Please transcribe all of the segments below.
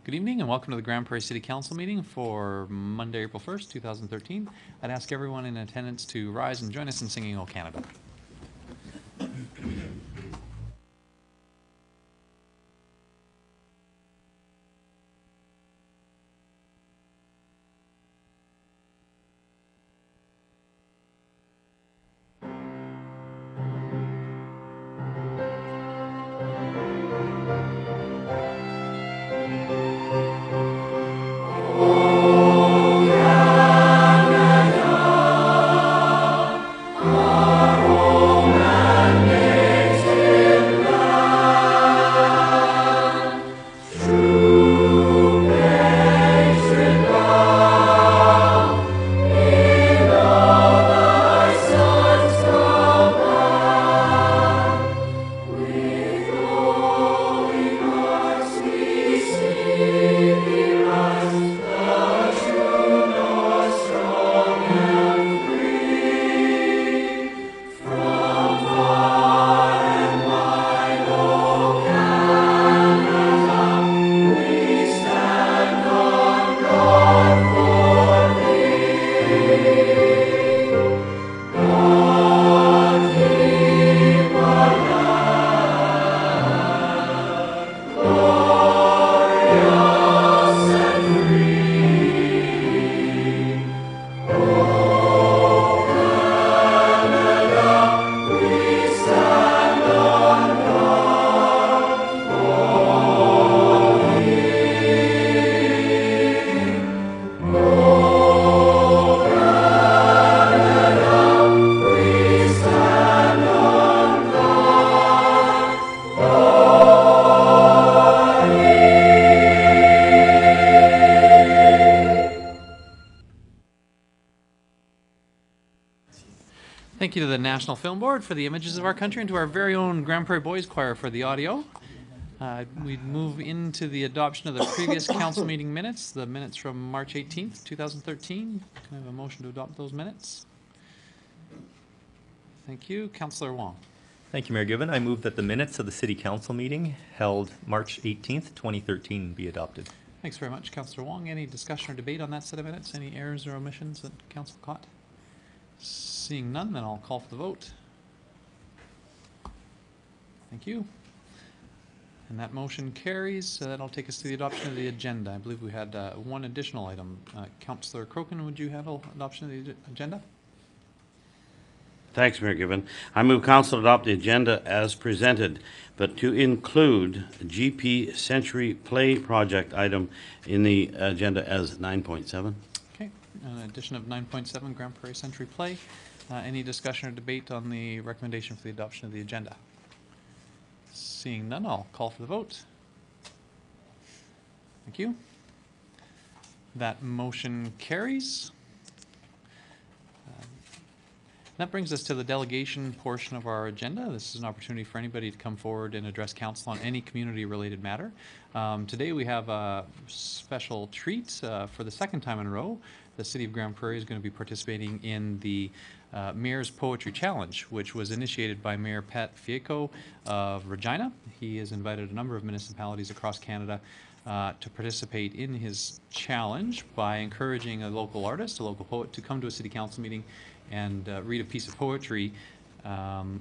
Good evening and welcome to the Grand Prairie City Council meeting for Monday, April 1st, 2013. I'd ask everyone in attendance to rise and join us in singing O Canada. Thank you to the National Film Board for the images of our country and to our very own Grand Prairie Boys Choir for the audio. We move into the adoption of the previous council meeting minutes, the minutes from March 18th, 2013. Can I have a motion to adopt those minutes? Thank you. Councillor Wong. Thank you, Mayor Given. I move that the minutes of the City Council meeting held March 18th, 2013 be adopted. Thanks very much, Councillor Wong. Any discussion or debate on that set of minutes? Any errors or omissions that council caught? Seeing none, then I'll call for the vote. Thank you. And that motion carries. That'll take us to the adoption of the agenda. I believe we had one additional item. Councillor Crokin, would you handle adoption of the agenda? Thanks, Mayor Given. I move council adopt the agenda as presented, but to include GP Century Play Project item in the agenda as 9.7. Okay, an addition of 9.7 Grand Prairie Century Play. Any discussion or debate on the recommendation for the adoption of the agenda? Seeing none, I'll call for the vote. Thank you. That motion carries. That brings us to the delegation portion of our agenda. This is an opportunity for anybody to come forward and address council on any community-related matter. Today we have a special treat for the second time in a row. The City of Grand Prairie is going to be participating in the Mayor's Poetry Challenge, which was initiated by Mayor Pat Fiecco of Regina. He has invited a number of municipalities across Canada to participate in his challenge by encouraging a local artist, a local poet, to come to a city council meeting and read a piece of poetry,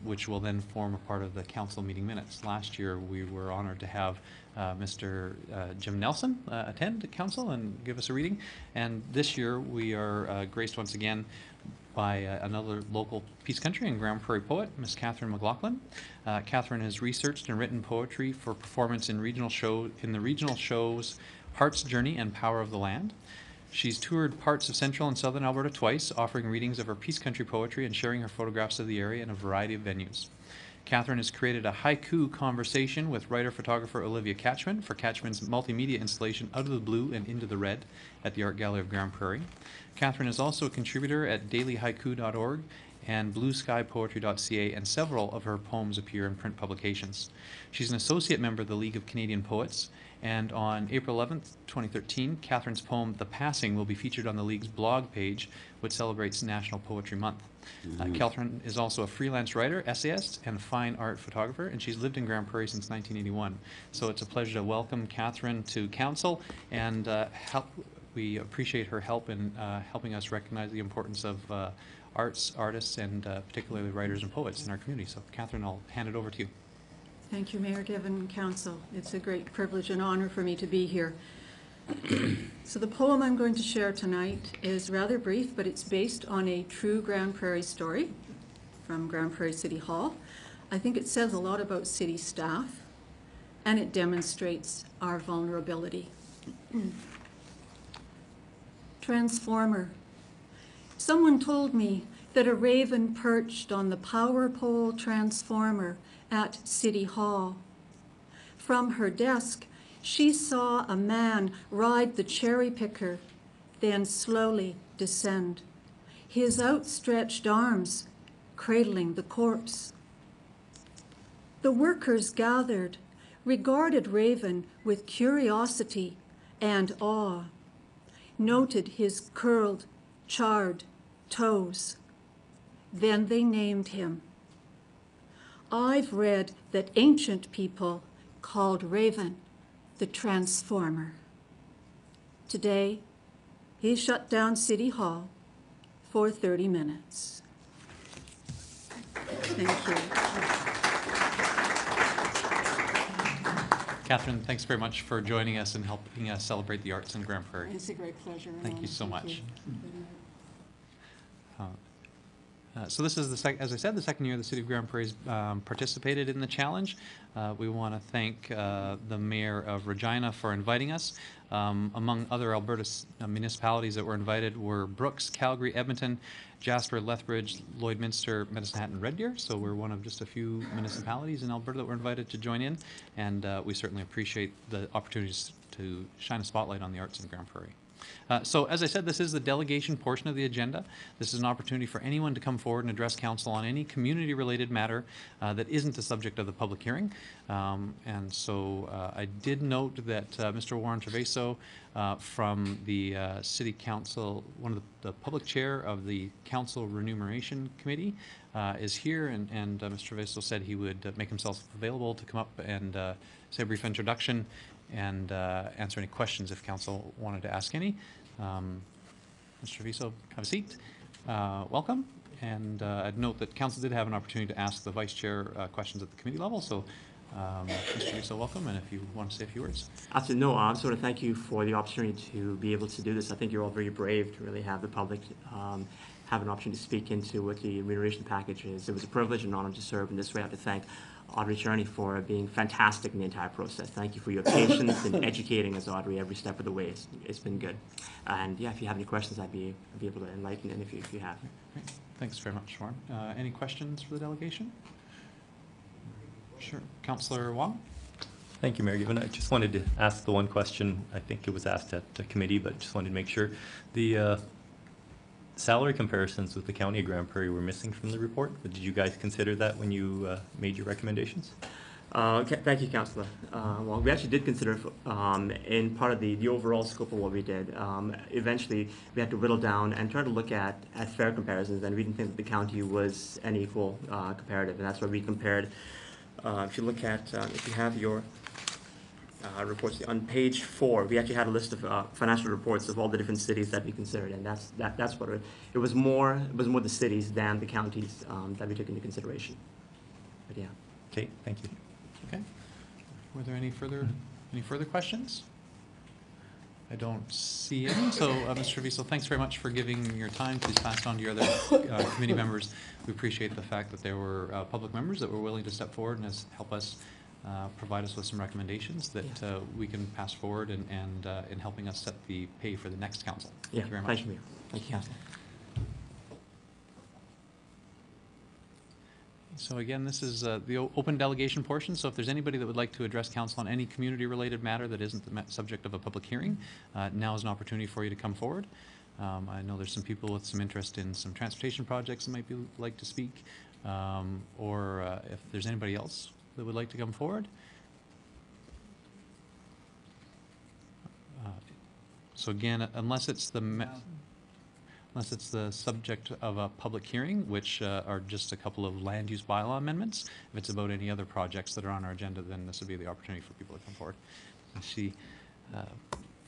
which will then form a part of the council meeting minutes. Last year we were honored to have Mr. Jim Nelson attend council and give us a reading, and this year we are graced once again by another local Peace Country and Grand Prairie poet, Miss Catherine McLaughlin. Catherine has researched and written poetry for performance in the regional shows Heart's Journey and Power of the Land. She's toured parts of central and southern Alberta twice, offering readings of her Peace Country poetry and sharing her photographs of the area in a variety of venues. Catherine has created a haiku conversation with writer-photographer Olivia Catchman for Catchman's multimedia installation Out of the Blue and Into the Red at the Art Gallery of Grand Prairie. Catherine is also a contributor at dailyhaiku.org and blueskypoetry.ca, and several of her poems appear in print publications. She's an associate member of the League of Canadian Poets And on April 11th, 2013, Catherine's poem, The Passing, will be featured on the League's blog page, which celebrates National Poetry Month. Catherine is also a freelance writer, essayist, and fine art photographer, and she's lived in Grand Prairie since 1981. So it's a pleasure to welcome Catherine to Council, and we appreciate her help in helping us recognize the importance of artists, and particularly writers and poets in our community. So Catherine, I'll hand it over to you. Thank you, Mayor Given and Council. It's a great privilege and honor for me to be here. So the poem I'm going to share tonight is rather brief, but it's based on a true Grand Prairie story from Grand Prairie City Hall. I think it says a lot about city staff, and it demonstrates our vulnerability. Transformer. Someone told me that a raven perched on the power pole transformer at City Hall. From her desk, she saw a man ride the cherry picker, then slowly descend, his outstretched arms cradling the corpse. The workers gathered, regarded Raven with curiosity and awe, noted his curled, charred toes. Then they named him. I've read that ancient people called Raven the Transformer. Today, he shut down City Hall for 30 minutes. Thank you. Catherine, thanks very much for joining us and helping us celebrate the arts in Grand Prairie. It's a great pleasure. Thank you so much. you. So this is, as I said, the second year the City of Grand Prairie's participated in the challenge. We want to thank the Mayor of Regina for inviting us. Among other Alberta municipalities that were invited were Brooks, Calgary, Edmonton, Jasper, Lethbridge, Lloydminster, Medicine Hat, and Red Deer. So we're one of just a few municipalities in Alberta that were invited to join in, and we certainly appreciate the opportunities to shine a spotlight on the arts in Grand Prairie. So as I said, this is the delegation portion of the agenda. This is an opportunity for anyone to come forward and address council on any community-related matter that isn't the subject of the public hearing. And so I did note that Mr. Warren Treviso from the City Council, one of the public chair of the Council Remuneration Committee, is here, and Mr. Treviso said he would make himself available to come up and say a brief introduction and answer any questions if council wanted to ask any. Mr. Treviso, have a seat. Welcome. And I'd note that council did have an opportunity to ask the vice chair questions at the committee level. So Mr. Treviso, welcome. And if you want to say a few words. Absolutely. No, I sort of thank you for the opportunity to be able to do this. I think you're all very brave to really have the public have an opportunity to speak into what the remuneration package is. It was a privilege and honor to serve in this way. I have to thank Audrey Cherney for being fantastic in the entire process. Thank you for your patience in educating us, Audrey, every step of the way. It's been good. And yeah, if you have any questions, I'd be able to enlighten them if you have. Great. Thanks very much, Warren. Any questions for the delegation? Sure. Councillor Wong? Thank you, Mayor Given. I just wanted to ask the one question. I think it was asked at the committee, but just wanted to make sure. The salary comparisons with the County of Grand Prairie were missing from the report. Did you guys consider that when you made your recommendations? Thank you, Councillor. Well, we actually did consider in part of the overall scope of what we did. Eventually, we had to whittle down and try to look at fair comparisons, and we didn't think that the county was an equal comparative, and that's why we compared. If you look at, if you have your reports on page 4, we actually had a list of financial reports of all the different cities that we considered, and that's what it was more the cities than the counties that we took into consideration. But yeah. Okay, thank you. Okay. Were there any further questions? I don't see any. So, Mr. Treviso, thanks very much for giving your time. Please pass it on to your other committee members. We appreciate the fact that there were public members that were willing to step forward and help us provide us with some recommendations that we can pass forward and in helping us set the pay for the next council. Thank you very much. Thank you. Thank you, Councillor. So again, this is the open delegation portion. So if there's anybody that would like to address council on any community-related matter that isn't the subject of a public hearing, now is an opportunity for you to come forward. I know there's some people with some interest in some transportation projects that might like to speak, or if there's anybody else that would like to come forward. So again, unless it's unless it's the subject of a public hearing, which are just a couple of land use bylaw amendments, if it's about any other projects that are on our agenda, then this would be the opportunity for people to come forward. I see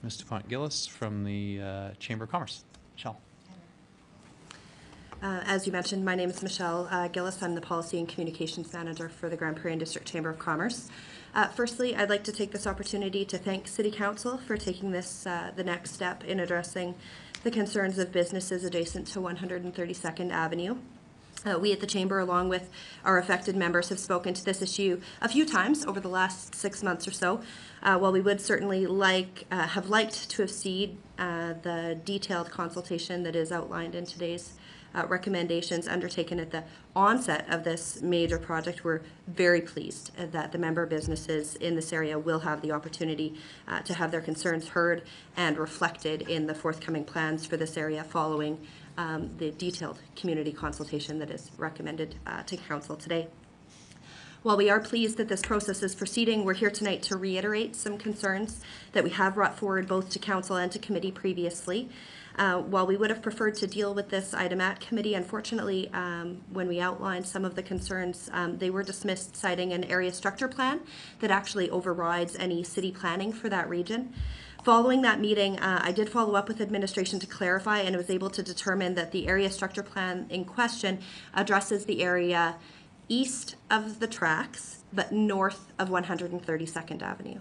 Ms. DuPont Gillis from the Chamber of Commerce. Michelle. As you mentioned, my name is Michelle Gillis. I'm the Policy and Communications Manager for the Grand Prairie and District Chamber of Commerce. Firstly, I'd like to take this opportunity to thank City Council for taking this the next step in addressing the concerns of businesses adjacent to 132nd Avenue. We at the Chamber, along with our affected members, have spoken to this issue a few times over the last 6 months or so. While we would certainly have liked to have seen the detailed consultation that is outlined in today's recommendations undertaken at the onset of this major project, we're very pleased that the member businesses in this area will have the opportunity to have their concerns heard and reflected in the forthcoming plans for this area following the detailed community consultation that is recommended to Council today. While we are pleased that this process is proceeding, we're here tonight to reiterate some concerns that we have brought forward both to Council and to Committee previously. While we would have preferred to deal with this item at Committee, unfortunately, when we outlined some of the concerns, they were dismissed, citing an area structure plan that actually overrides any city planning for that region. Following that meeting, I did follow up with administration to clarify and was able to determine that the area structure plan in question addresses the area east of the tracks, but north of 132nd Avenue.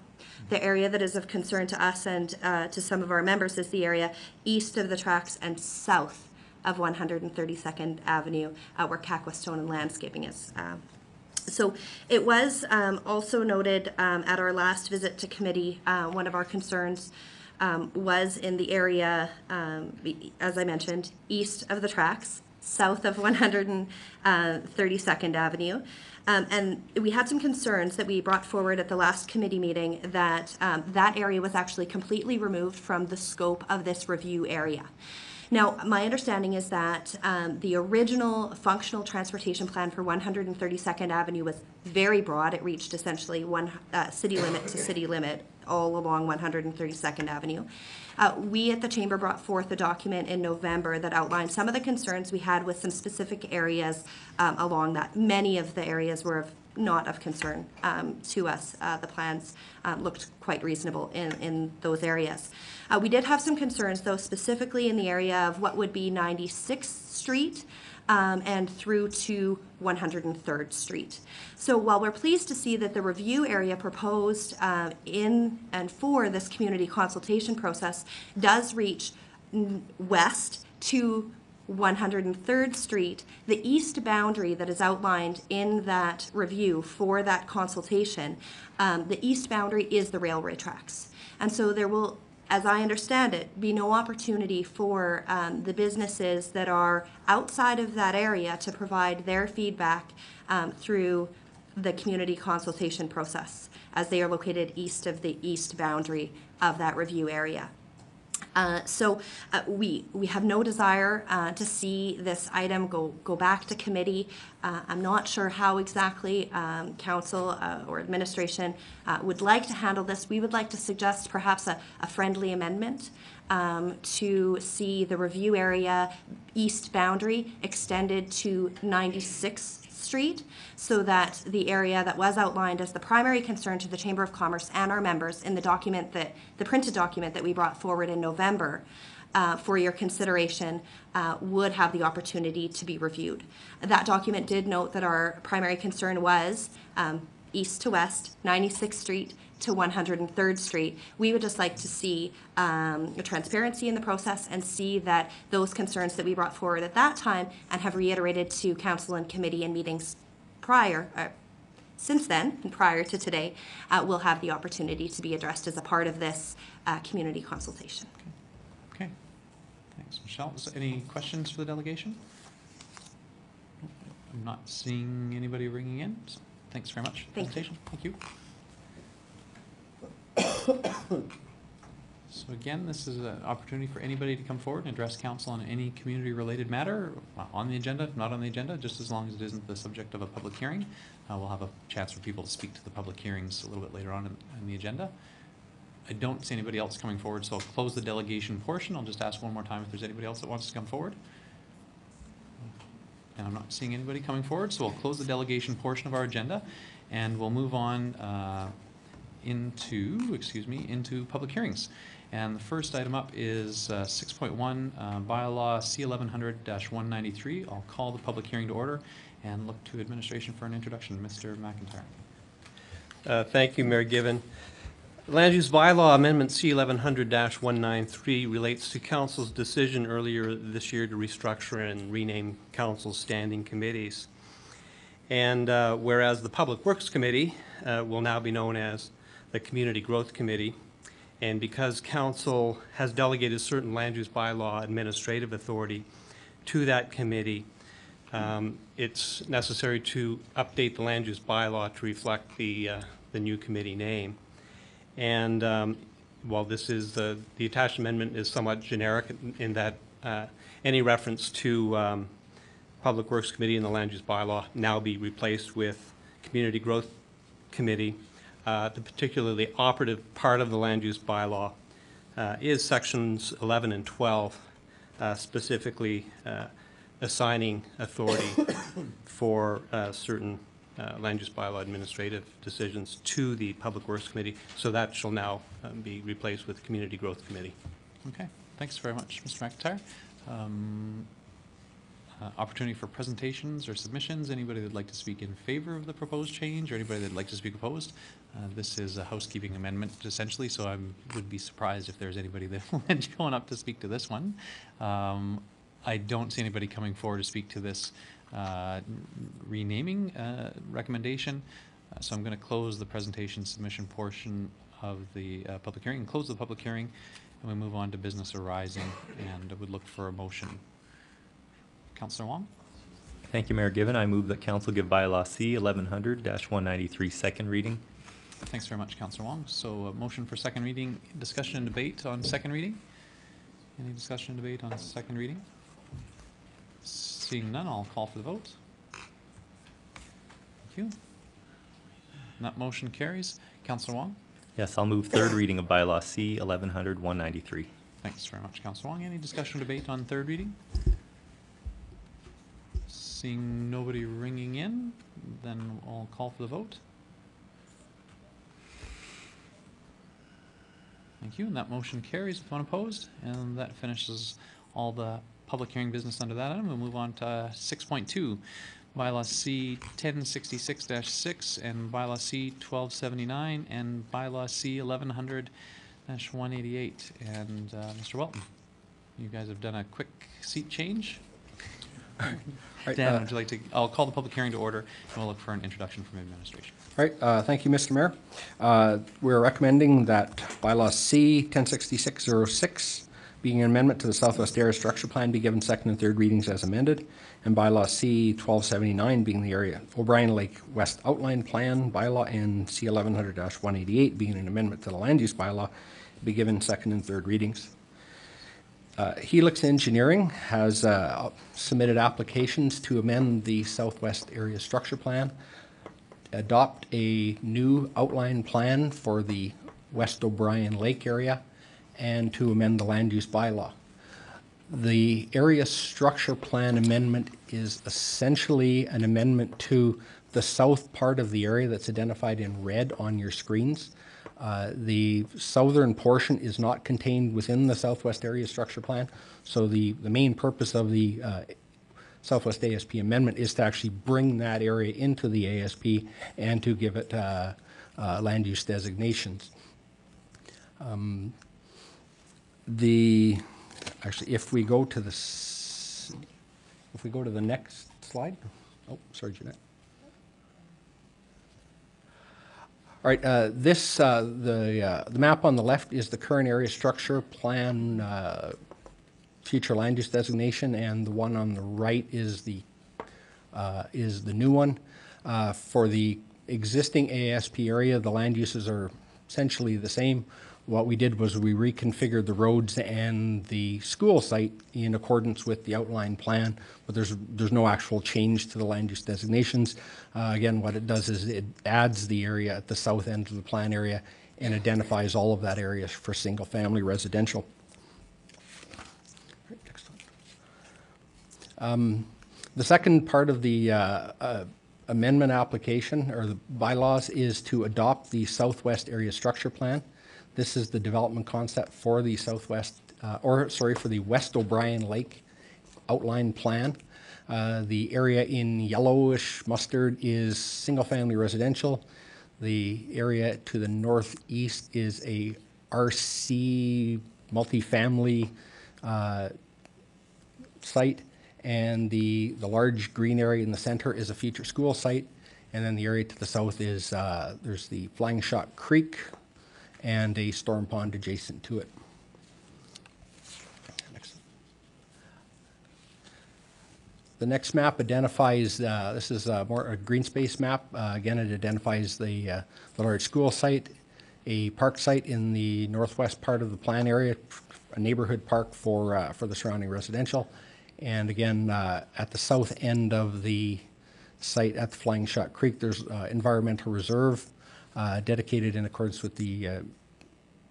The area that is of concern to us and to some of our members is the area east of the tracks and south of 132nd Avenue, where Kakwastone and Landscaping is. So it was also noted at our last visit to Committee, one of our concerns was in the area, as I mentioned, east of the tracks, south of 132nd Avenue. And we had some concerns that we brought forward at the last committee meeting that that area was actually completely removed from the scope of this review area. Now, my understanding is that the original functional transportation plan for 132nd Avenue was very broad. It reached essentially one city limit to city limit all along 132nd Avenue. We at the Chamber brought forth a document in November that outlined some of the concerns we had with some specific areas along that. Many of the areas were not of concern to us. The plans looked quite reasonable in those areas. We did have some concerns, though, specifically in the area of what would be 96th Street and through to 103rd Street. So while we're pleased to see that the review area proposed in and for this community consultation process does reach west to 103rd Street, the east boundary that is outlined in that review for that consultation, the east boundary is the railway tracks. And so there will, as I understand it, be no opportunity for the businesses that are outside of that area to provide their feedback through the community consultation process, as they are located east of the east boundary of that review area. So we have no desire to see this item go back to committee. I'm not sure how exactly council or administration would like to handle this. We would like to suggest perhaps a friendly amendment to see the review area east boundary extended to 96th Street, so that the area that was outlined as the primary concern to the Chamber of Commerce and our members in the document the printed document that we brought forward in November for your consideration would have the opportunity to be reviewed. That document did note that our primary concern was east to west, 96th Street to 103rd Street. We would just like to see transparency in the process and see that those concerns that we brought forward at that time and have reiterated to council and committee in meetings since then and prior to today will have the opportunity to be addressed as a part of this community consultation. Okay. Thanks, Michelle. Is there any questions for the delegation? I'm not seeing anybody ringing in. So thanks very much for the Thank you. presentation. Thank you. So again, this is an opportunity for anybody to come forward and address council on any community-related matter on the agenda, not on the agenda, just as long as it isn't the subject of a public hearing. We'll have a chance for people to speak to the public hearings a little bit later on in the agenda. I don't see anybody else coming forward, so I'll close the delegation portion. I'll just ask one more time if there's anybody else that wants to come forward. And I'm not seeing anybody coming forward, so we'll close the delegation portion of our agenda, and we'll move on into public hearings. And the first item up is 6.1, bylaw C1100-193. I'll call the public hearing to order and look to administration for an introduction. Mr. McIntyre. Thank you, Mayor Given. Land Use Bylaw Amendment C1100-193 relates to Council's decision earlier this year to restructure and rename Council's standing committees. And whereas the Public Works Committee will now be known as the Community Growth Committee, and because Council has delegated certain Land Use Bylaw administrative authority to that committee, it's necessary to update the Land Use Bylaw to reflect the new committee name. And while this is the attached amendment is somewhat generic in that any reference to Public Works Committee and the Land Use Bylaw now be replaced with Community Growth Committee. Particularly operative part of the Land Use Bylaw is sections 11 and 12, specifically assigning authority for certain Land Use Bylaw administrative decisions to the Public Works Committee. So that shall now be replaced with Community Growth Committee. Okay, thanks very much, Mr. McIntyre. Opportunity for presentations or submissions. Anybody that'd like to speak in favor of the proposed change, or anybody that'd like to speak opposed? This is a housekeeping amendment essentially, so I would be surprised if there's anybody that would going up to speak to this one. I don't see anybody coming forward to speak to this renaming recommendation, so I'm going to close the presentation submission portion of the public hearing, and close the public hearing, and we move on to business arising, and I would look for a motion. Councillor Wong. Thank you, Mayor Given. I move that council give bylaw C1100-193 second reading. Thanks very much, Councillor Wong. So a motion for second reading, discussion and debate on second reading. Any discussion and debate on second reading? Seeing none, I'll call for the vote. Thank you. And that motion carries. Councillor Wong. Yes, I'll move third reading of bylaw C1100-193. Thanks very much, Councillor Wong. Any discussion or debate on third reading? Seeing nobody ringing in, then I'll call for the vote. Thank you, and that motion carries with one opposed, and that finishes all the public hearing business under that item. We'll move on to 6.2, bylaw C 1066-6 and bylaw C 1279 and bylaw C 1100-188. And Mr. Welton, you guys have done a quick seat change. Right, Dan, would you like to? I'll call the public hearing to order, and we'll look for an introduction from administration. All right, thank you, Mr. Mayor. We're recommending that bylaw C 1066-06, being an amendment to the Southwest Area Structure Plan, be given second and third readings as amended, and bylaw C 1279, being the area O'Brien Lake West Outline Plan bylaw, and C 1100-188, being an amendment to the Land Use Bylaw, be given second and third readings. Helix Engineering has submitted applications to amend the Southwest Area Structure Plan, adopt a new outline plan for the West O'Brien Lake area, and to amend the Land Use Bylaw. The Area Structure Plan amendment is essentially an amendment to the south part of the area that's identified in red on your screens. The southern portion is not contained within the Southwest Area Structure Plan, so the main purpose of the Southwest ASP amendment is to actually bring that area into the ASP and to give it land use designations. Actually, if we go to the next slide. Oh, sorry, Jeanette. All right, the map on the left is the current area structure plan future land use designation, and the one on the right is the new one. For the existing ASP area, the land uses are essentially the same. What we did was we reconfigured the roads and the school site in accordance with the outline plan, but there's no actual change to the land use designations. Again, what it does is it adds the area at the south end of the plan area and identifies all of that area for single-family residential. Next one. The second part of the amendment application, or the bylaws, is to adopt the Southwest Area Structure Plan. This is the development concept for the for the West O'Brien Lake outline plan. The area in yellowish mustard is single-family residential. The area to the northeast is a RC multifamily site, and the large green area in the center is a future school site. And then the area to the south is, there's the Flying Shot Creek and a storm pond adjacent to it. Next. The next map identifies, this is more a green space map. Again, it identifies the large school site, a park site in the northwest part of the plan area, a neighborhood park for the surrounding residential. And again, at the south end of the site at the Flying Shot Creek, there's environmental reserve dedicated in accordance with the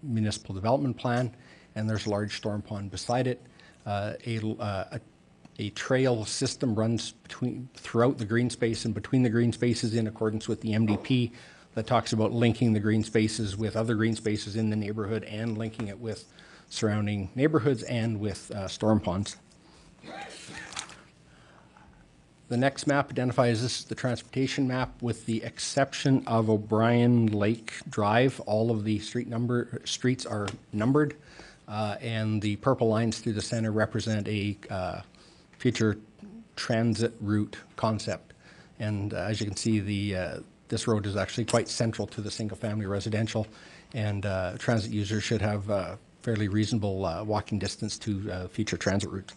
municipal development plan, and there's a large storm pond beside it. A trail system runs throughout the green space and between the green spaces in accordance with the MDP that talks about linking the green spaces with other green spaces in the neighborhood and linking it with surrounding neighborhoods and with storm ponds. The next map identifies this is the transportation map with the exception of O'Brien Lake Drive. All of the streets are numbered, and the purple lines through the center represent a future transit route concept. And as you can see, this road is actually quite central to the single-family residential, and transit users should have fairly reasonable walking distance to future transit routes.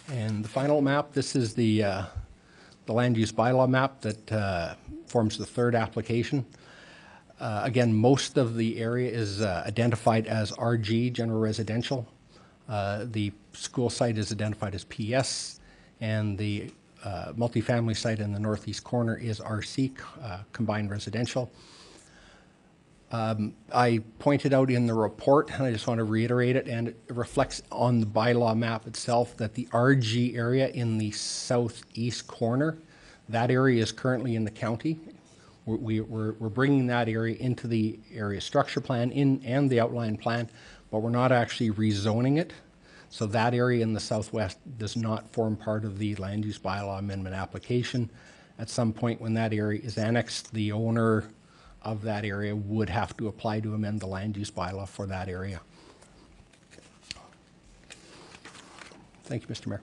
And the final map, this is the land use bylaw map that forms the third application. Again, most of the area is identified as RG, general residential. The school site is identified as PS, and the multifamily site in the northeast corner is RC, combined residential. I pointed out in the report, and I just want to reiterate it, and it reflects on the bylaw map itself, that the RG area in the southeast corner, that area is currently in the county. We're bringing that area into the area structure plan and the outline plan, but we're not actually rezoning it. So that area in the southwest does not form part of the land use bylaw amendment application. At some point when that area is annexed, the owner of that area would have to apply to amend the land use bylaw for that area. Thank you, Mr. Mayor.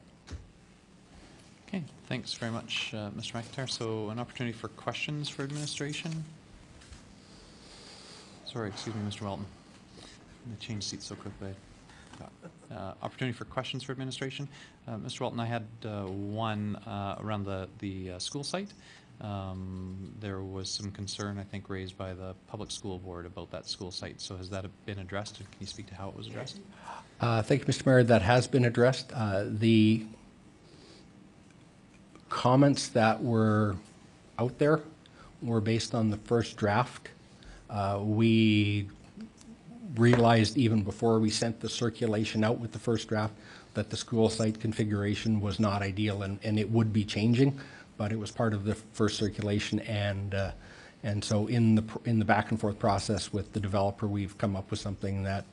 Okay, thanks very much, Mr. McIntyre. So an opportunity for questions for administration. Sorry, excuse me, Mr. Welton. I changed seats so quickly. Opportunity for questions for administration. Mr. Welton, I had one around the school site. There was some concern, I think, raised by the public school board about that school site. So has that been addressed? And can you speak to how it was addressed? Thank you, Mr. Mayor. That has been addressed. The comments that were out there were based on the first draft. We realized even before we sent the circulation out with the first draft that the school site configuration was not ideal, and it would be changing, but it was part of the first circulation, and so in the back and forth process with the developer, we've come up with something that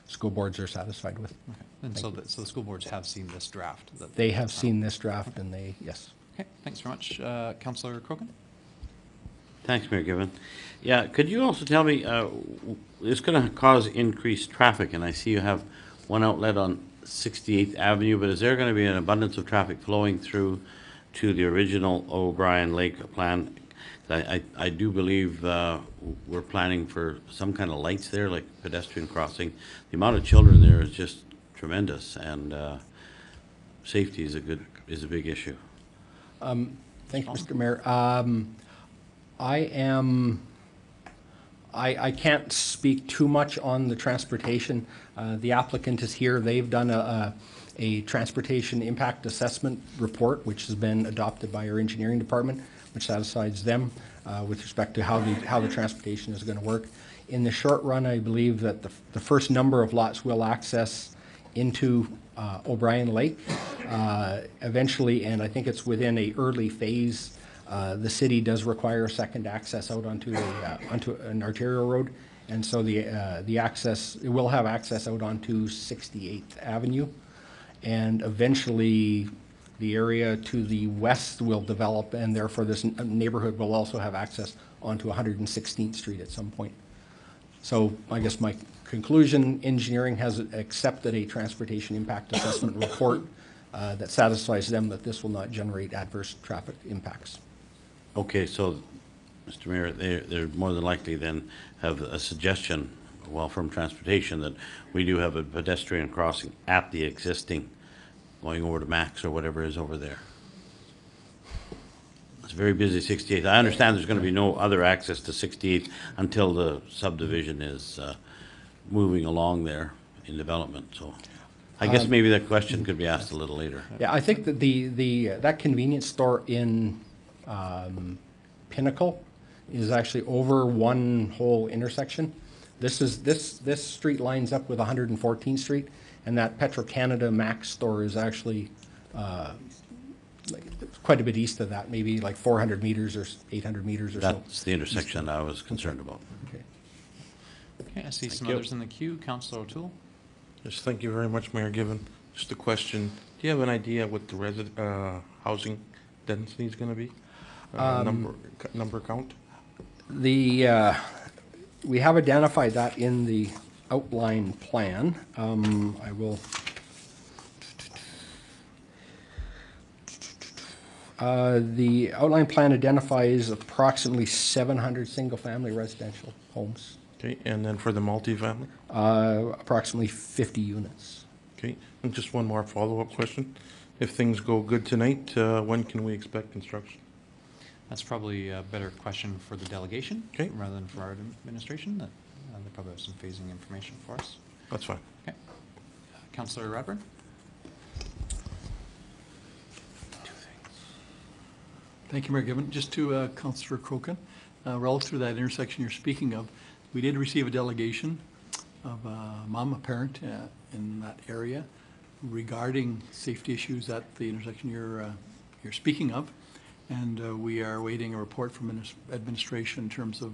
school boards are satisfied with. Okay. And so the school boards have seen this draft? They have seen this draft, and yes. Okay, thanks very much. Councillor Crokin? Thanks, Mayor Given. Yeah, could you also tell me, it's going to cause increased traffic, and I see you have one outlet on 68th Avenue, but is there going to be an abundance of traffic flowing through to the original O'Brien Lake plan? I do believe we're planning for some kind of lights there, like pedestrian crossing. The amount of children there is just tremendous, and safety is a big issue. Thank you, Mr. Mayor. I can't speak too much on the transportation. The applicant is here. They've done a transportation impact assessment report, which has been adopted by our engineering department, which satisfies them with respect to how the transportation is going to work. In the short run, I believe that the first number of lots will access into O'Brien Lake eventually, and I think it's within a early phase. The city does require a second access out onto an arterial road, and so the access, it will have access out onto 68th Avenue, and eventually the area to the west will develop, and therefore this neighborhood will also have access onto 116th Street at some point. So I guess my conclusion, engineering has accepted a transportation impact assessment report that satisfies them that this will not generate adverse traffic impacts. Okay, so, Mr. Mayor, they're more than likely then have a suggestion, well, from transportation, that we do have a pedestrian crossing at the existing, going over to Max or whatever is over there. It's a very busy 68th. I understand there's going to be no other access to 68th until the subdivision is moving along there in development, so I guess maybe that question could be asked a little later. Yeah, I think that that convenience store in Pinnacle is actually over one whole intersection. This street lines up with 114th Street, and that Petro-Canada Max store is actually quite a bit east of that, maybe like 400 meters or 800 meters or so. That's the intersection I was concerned about. Okay. Okay, I see some you. others in the queue. Councillor O'Toole. Yes, thank you very much, Mayor Given. Just a question, do you have an idea what the housing density is gonna be? Number count? We have identified that in the outline plan. I will. The outline plan identifies approximately 700 single-family residential homes, Okay, and then for the multifamily? approximately 50 units. Okay, and just one more follow-up question. If things go good tonight, when can we expect construction? That's probably a better question for the delegation Okay. rather than for our administration. They probably have some phasing information for us. That's fine. Okay. Councillor Radburn. Thank you, Mayor Given. Just to Councillor Crokin, relative to that intersection you're speaking of, we did receive a delegation of a mom, a parent in that area regarding safety issues at the intersection you're speaking of. And we are awaiting a report from administration in terms of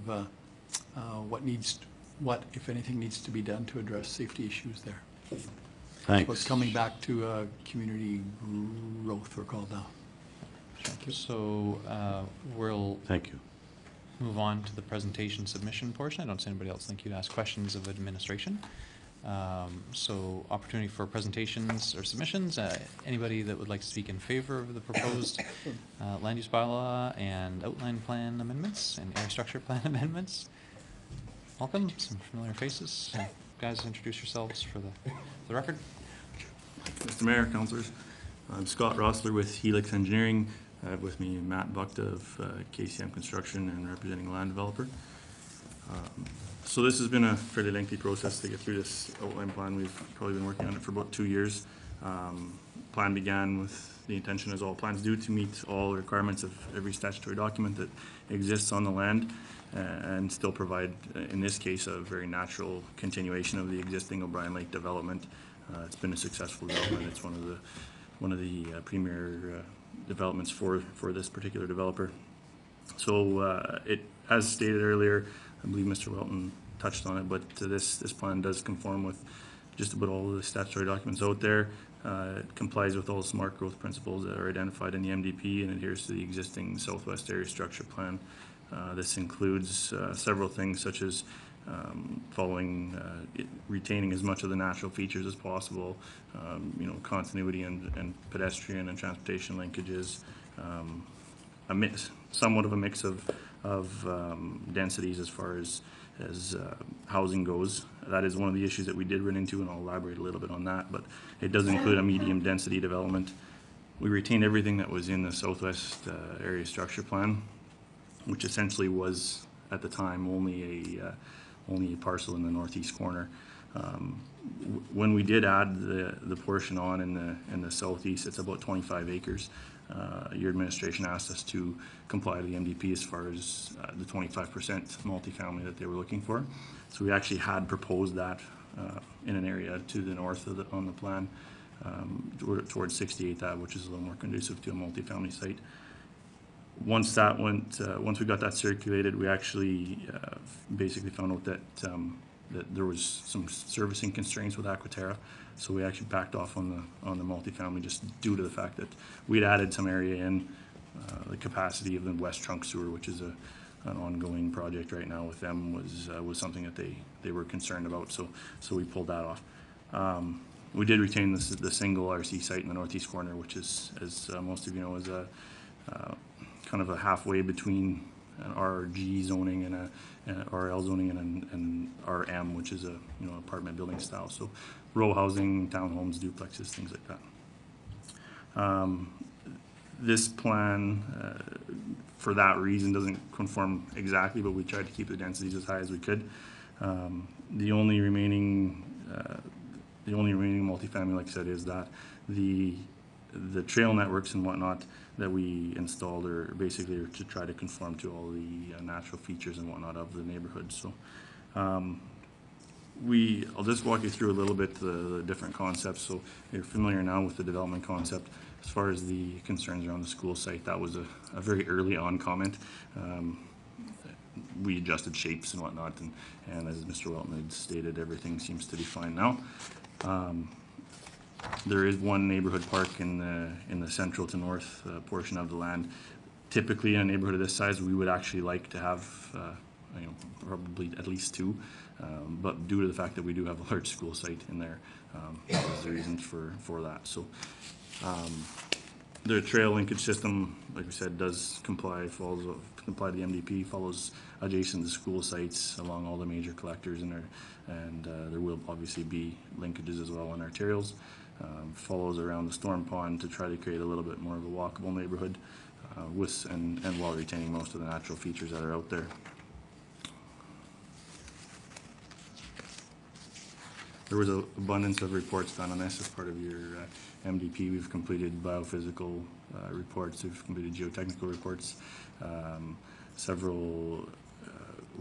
what, if anything, needs to be done to address safety issues there. Thanks. So it's coming back to community growth, we're called now. Thank you. So we'll Thank you. move on to the presentation submission portion. I don't see anybody else think you'd ask questions of administration. So opportunity for presentations or submissions. Anybody that would like to speak in favor of the proposed land use bylaw and outline plan amendments and area structure plan amendments? Welcome, some familiar faces. Guys, introduce yourselves for the record. Mr. Mayor, councillors, I'm Scott Rossler with Helix Engineering. I have with me Matt Buckta of KCM Construction and representing a land developer. So this has been a fairly lengthy process to get through this outline plan. We've probably been working on it for about 2 years. Plan began with the intention, as all plans do, to meet all the requirements of every statutory document that exists on the land and still provide, in this case, a very natural continuation of the existing O'Brien Lake development. It's been a successful development. It's one of the premier developments for this particular developer. So it, as stated earlier, I believe Mr. Welton touched on it, but this plan does conform with just about all of the statutory documents out there. It complies with all smart growth principles that are identified in the MDP and adheres to the existing Southwest Area Structure Plan. This includes several things such as retaining as much of the natural features as possible, continuity and pedestrian and transportation linkages, somewhat of a mix of densities as far as housing goes. That is one of the issues that we did run into, and I'll elaborate a little bit on that, but it does include a medium density development. We retained everything that was in the Southwest Area Structure Plan, which essentially was, at the time, only a parcel in the northeast corner. When we did add the portion on in the southeast, it's about 25 acres. Your administration asked us to comply to the MDP as far as the 25% multifamily that they were looking for. So we actually had proposed that in an area to the north of on the plan, towards 68th Ave, which is a little more conducive to a multifamily site. Once that went, once we got that circulated, we actually basically found out that that there was some servicing constraints with Aquaterra, so we actually backed off on the multifamily just due to the fact that we'd added some area in the capacity of the West Trunk Sewer, which is an ongoing project right now with them, was something that they were concerned about. So we pulled that off. We did retain the single RC site in the northeast corner, which is, as most of you know, is a kind of a halfway between an RG zoning and a RL zoning and RM, which is a apartment building style. So row housing, townhomes, duplexes, things like that. This plan, for that reason, doesn't conform exactly, but we tried to keep the densities as high as we could. The only remaining multifamily, like I said, is that the trail networks and whatnot that we installed are basically to try to conform to all the natural features and whatnot of the neighborhood. So I'll just walk you through a little bit the different concepts. So you're familiar now with the development concept. As far as the concerns around the school site, that was a very early on comment. We adjusted shapes and whatnot, and as Mr. Welton had stated, everything seems to be fine now. There is one neighborhood park in the central to north portion of the land. Typically, in a neighborhood of this size, we would actually like to have probably at least two, but due to the fact that we do have a large school site in there, that was the reason for that. So the trail linkage system, like we said, does comply to the MDP, follows adjacent to school sites along all the major collectors in there, and there will obviously be linkages as well on arterials. Follows around the storm pond to try to create a little bit more of a walkable neighborhood and while retaining most of the natural features that are out there. There was an abundance of reports done on this as part of your MDP. We've completed biophysical reports, we've completed geotechnical reports, several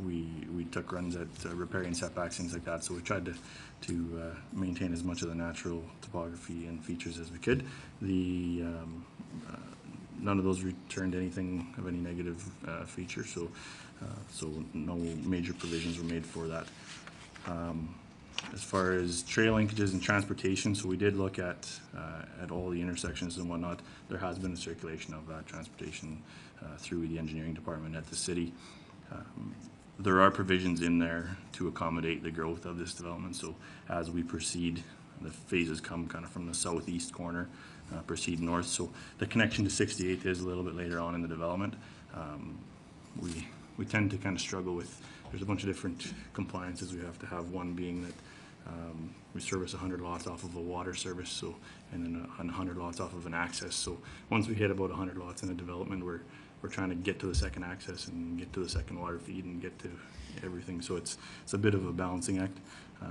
we took runs at riparian setbacks, things like that. So we tried to maintain as much of the natural topography and features as we could. None of those returned anything of any negative feature, so no major provisions were made for that. As far as trail linkages and transportation, so we did look at all the intersections and whatnot. There has been a circulation of transportation through the engineering department at the city. There are provisions in there to accommodate the growth of this development. So as we proceed, the phases come kind of from the southeast corner, proceed north. So the connection to 68th is a little bit later on in the development. We tend to kind of struggle with, there's a bunch of different compliances we have to have. One being that we service 100 lots off of a water service, so, and then 100 lots off of an access. So once we hit about 100 lots in a development, we're trying to get to the second access and get to the second water feed and get to everything. So it's a bit of a balancing act.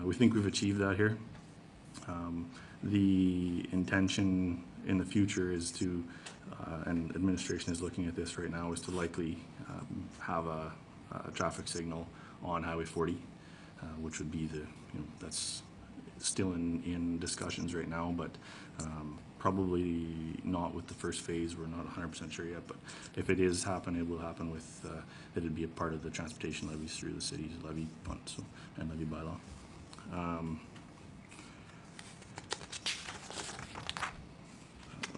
We think we've achieved that here. The intention in the future is to, and administration is looking at this right now, is to likely have a traffic signal on Highway 40, which would be that's still in discussions right now, but probably not with the first phase. We're not 100% sure yet, but if it is happen, it will happen with, it'd be a part of the transportation levies through the city's levy fund, and levy bylaw.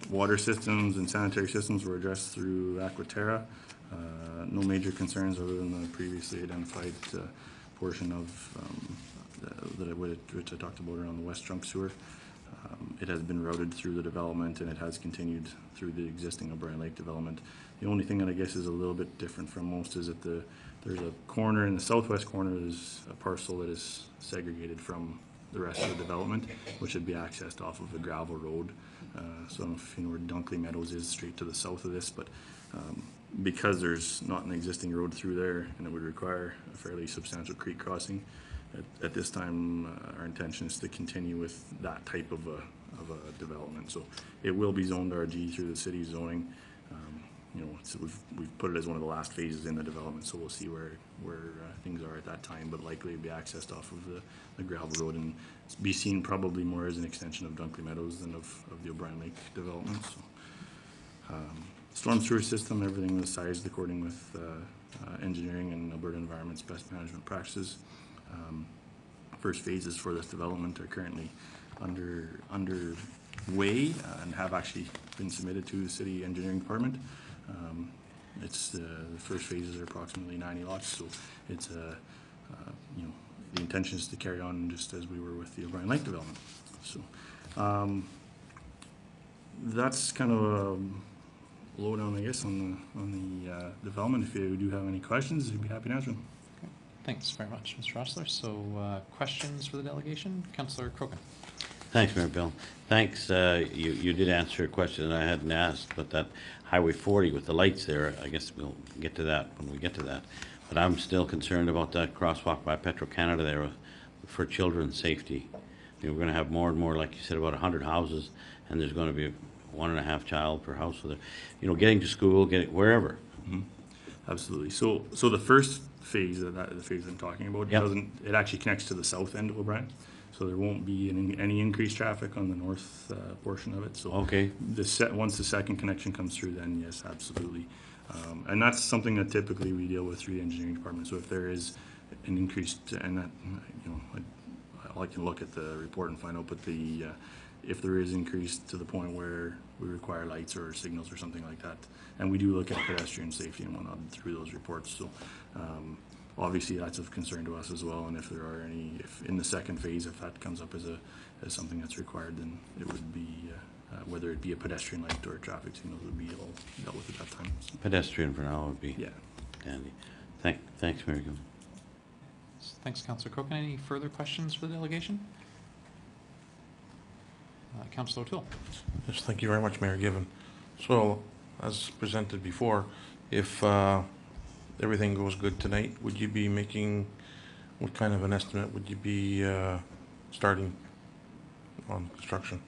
Water systems and sanitary systems were addressed through Aquaterra. No major concerns other than the previously identified portion of which I talked about around the West Trunk Sewer. It has been routed through the development, and it has continued through the existing O'Brien Lake development. The only thing that I guess is a little bit different from most is that there's a corner in the southwest corner. There's a parcel that is segregated from the rest of the development, which would be accessed off of a gravel road. So I don't know if you know where Dunkley Meadows is, straight to the south of this, but because there's not an existing road through there and it would require a fairly substantial creek crossing, at this time, our intention is to continue with that type of a development. So it will be zoned RG through the city zoning. You know, so we've put it as one of the last phases in the development, so we'll see where things are at that time, but likely it'll be accessed off of the gravel road and be seen probably more as an extension of Dunkley Meadows than of the O'Brien Lake development. So, storm sewer system, everything was sized according with engineering and Alberta Environment's best management practices. First phases for this development are currently underway and have actually been submitted to the city engineering department. It's the first phases are approximately 90 lots, so it's you know, the intention is to carry on just as we were with the O'Brien Lake development. So that's kind of a lowdown, I guess, on the development. If you do have any questions, I'd be happy to answer them. Okay. Thanks very much, Mr. Rossler. So questions for the delegation? Councillor Crokin. Thanks, Mayor Bill. Thanks, you did answer a question that I hadn't asked, but that Highway 40 with the lights there, I guess we'll get to that when we get to that. But I'm still concerned about that crosswalk by Petro-Canada there for children's safety. You know, we're gonna have more and more, like you said, about 100 houses, and there's gonna be 1.5 child per house. So, you know, getting to school, getting wherever. Mm-hmm. Absolutely. So the first phase of that, the phase I'm talking about, Yep. it actually connects to the south end of O'Brien. So there won't be any increased traffic on the north portion of it. So Okay. Once the second connection comes through, then yes, absolutely. And that's something that typically we deal with through the engineering department. So if there is an increased, and that, you know, I can look at the report and find out, but if there is increase to the point where we require lights or signals or something like that, and we do look at pedestrian safety and whatnot through those reports. So obviously that's of concern to us as well. And if there are any, if in the second phase, if that comes up as something that's required, then it would be whether it be a pedestrian light or a traffic signal would be all dealt with at that time. So, Pedestrian for now would be yeah. dandy. Thanks, Mayor Gill. Thanks, Councillor Crokin. Any further questions for the delegation? Councillor O'Toole. Yes, thank you very much, Mayor Given. So, as presented before, if everything goes good tonight, would you be making, what kind of an estimate would you be starting on construction?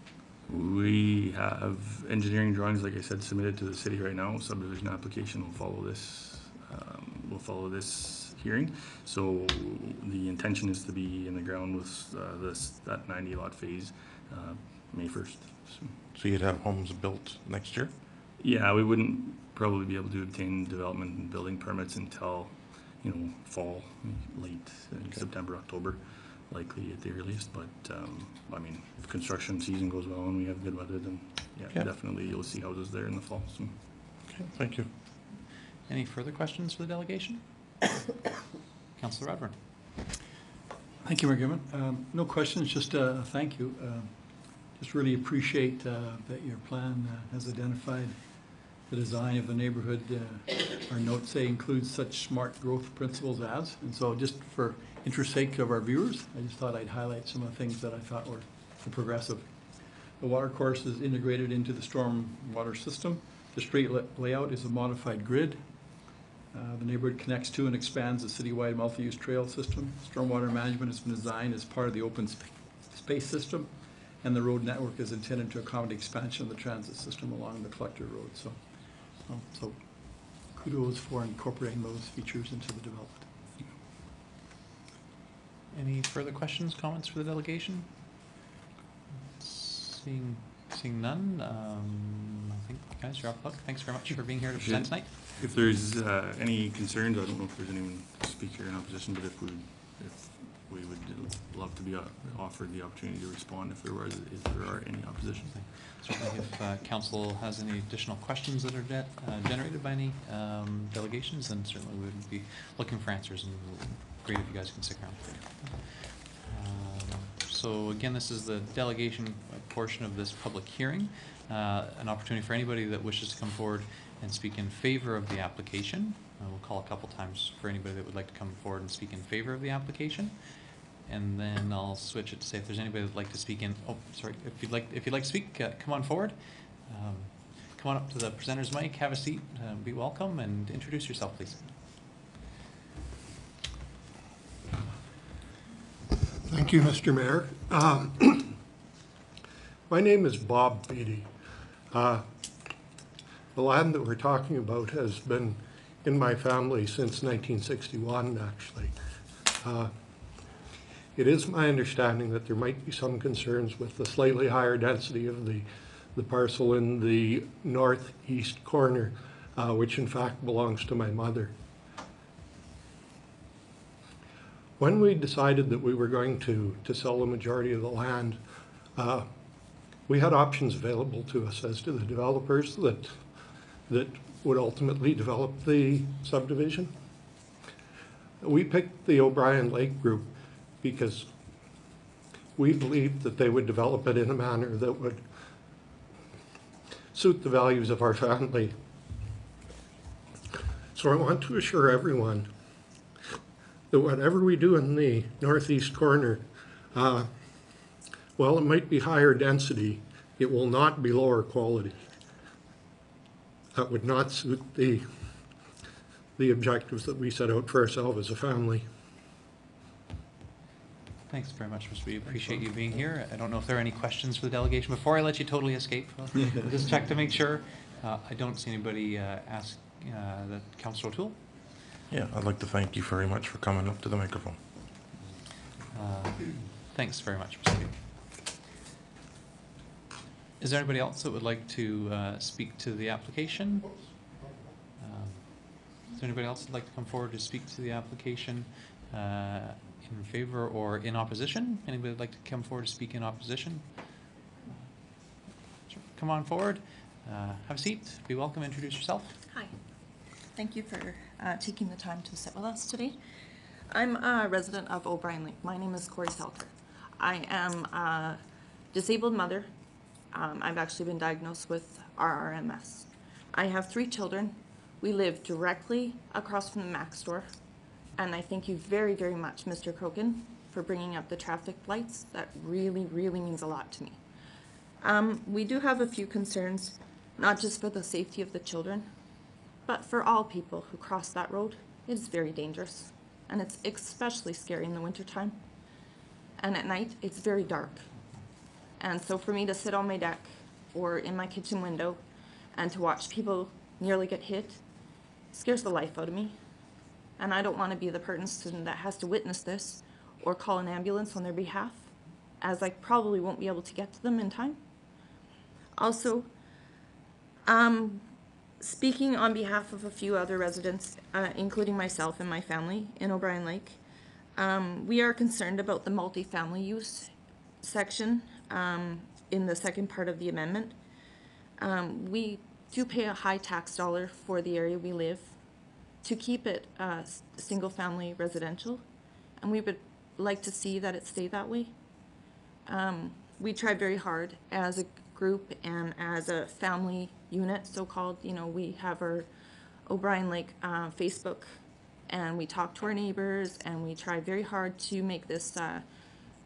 We have engineering drawings, like I said, submitted to the city right now. Subdivision application will follow this. Hearing. So the intention is to be in the ground with that 90 lot phase May 1st. So you'd have homes built next year? Yeah, we wouldn't probably be able to obtain development and building permits until, you know, fall, late September, October, likely at the earliest. But I mean, if construction season goes well and we have good weather, then yeah, definitely you'll see houses there in the fall. So. Okay, thank you. Any further questions for the delegation? Councillor Radbourne. Thank you, Mayor Given. No questions, just a thank you. Just really appreciate that your plan has identified the design of the neighborhood. Our notes say includes such smart growth principles as, and so just for interest sake of our viewers, I just thought I'd highlight some of the things that I thought were progressive. The water course is integrated into the storm water system. The street layout is a modified grid. The neighborhood connects to and expands the citywide multi-use trail system. Stormwater management has been designed as part of the open space system, and the road network is intended to accommodate expansion of the transit system along the collector road. So kudos for incorporating those features into the development. Any further questions, comments for the delegation? Seeing none, I think, guys, you're off the hook. Thanks very much for being here to present tonight. If there's any concerns, I don't know if there's anyone speaker in opposition, but if we would love to be offered the opportunity to respond if there are any opposition. Certainly, if council has any additional questions that are generated by any delegations, then certainly we would be looking for answers, and great if you guys can stick around. So again, this is the delegation portion of this public hearing. An opportunity for anybody that wishes to come forward and speak in favor of the application. We'll call a couple times for anybody that would like to come forward and speak in favor of the application. And then I'll switch it to say if there's anybody that'd like to speak in, oh, sorry, if you'd like to speak, come on forward. Come on up to the presenter's mic, have a seat, be welcome, and introduce yourself, please. Thank you, Mr. Mayor. My name is Bob Beatty. The land that we're talking about has been in my family since 1961, actually. It is my understanding that there might be some concerns with the slightly higher density of the parcel in the northeast corner, which in fact belongs to my mother. When we decided that we were going to sell the majority of the land, we had options available to us as to the developers that would ultimately develop the subdivision. We picked the O'Brien Lake Group because we believed that they would develop it in a manner that would suit the values of our family. So I want to assure everyone that whatever we do in the northeast corner, while it might be higher density, it will not be lower quality. That would not suit the objectives that we set out for ourselves as a family. Thanks very much, Mr. We appreciate you being here. I don't know if there are any questions for the delegation. Before I let you totally escape, I'll just check to make sure. I don't see anybody ask the Councillor O'Toole. Yeah, I'd like to thank you very much for coming up to the microphone. Thanks very much, Mr. Beatty. Is there anybody else that would like to speak to the application? Is there anybody else that'd like to come forward to speak to the application in favor or in opposition? Anybody would like to come forward to speak in opposition? Sure. Come on forward. Have a seat. Be welcome. Introduce yourself. Hi. Thank you for taking the time to sit with us today. I'm a resident of O'Brien Lake. My name is Corey Selker. I am a disabled mother. I've actually been diagnosed with RRMS. I have 3 children. We live directly across from the Mac store. And I thank you very, very much, Mr. Crokin, for bringing up the traffic lights. That really, really means a lot to me. We do have a few concerns, not just for the safety of the children, but for all people who cross that road. It is very dangerous, and it's especially scary in the wintertime. And at night, it's very dark. And so for me to sit on my deck or in my kitchen window and to watch people nearly get hit scares the life out of me. And I don't want to be the person that has to witness this or call an ambulance on their behalf, as I probably won't be able to get to them in time. Also, speaking on behalf of a few other residents, including myself and my family in O'Brien Lake, we are concerned about the multifamily use section in the second part of the amendment. We do pay a high tax dollar for the area we live to keep it single-family residential, and we would like to see that it stay that way. We try very hard as a group and as a family unit, so-called. You know, we have our O'Brien Lake Facebook, and we talk to our neighbors, and we try very hard to make this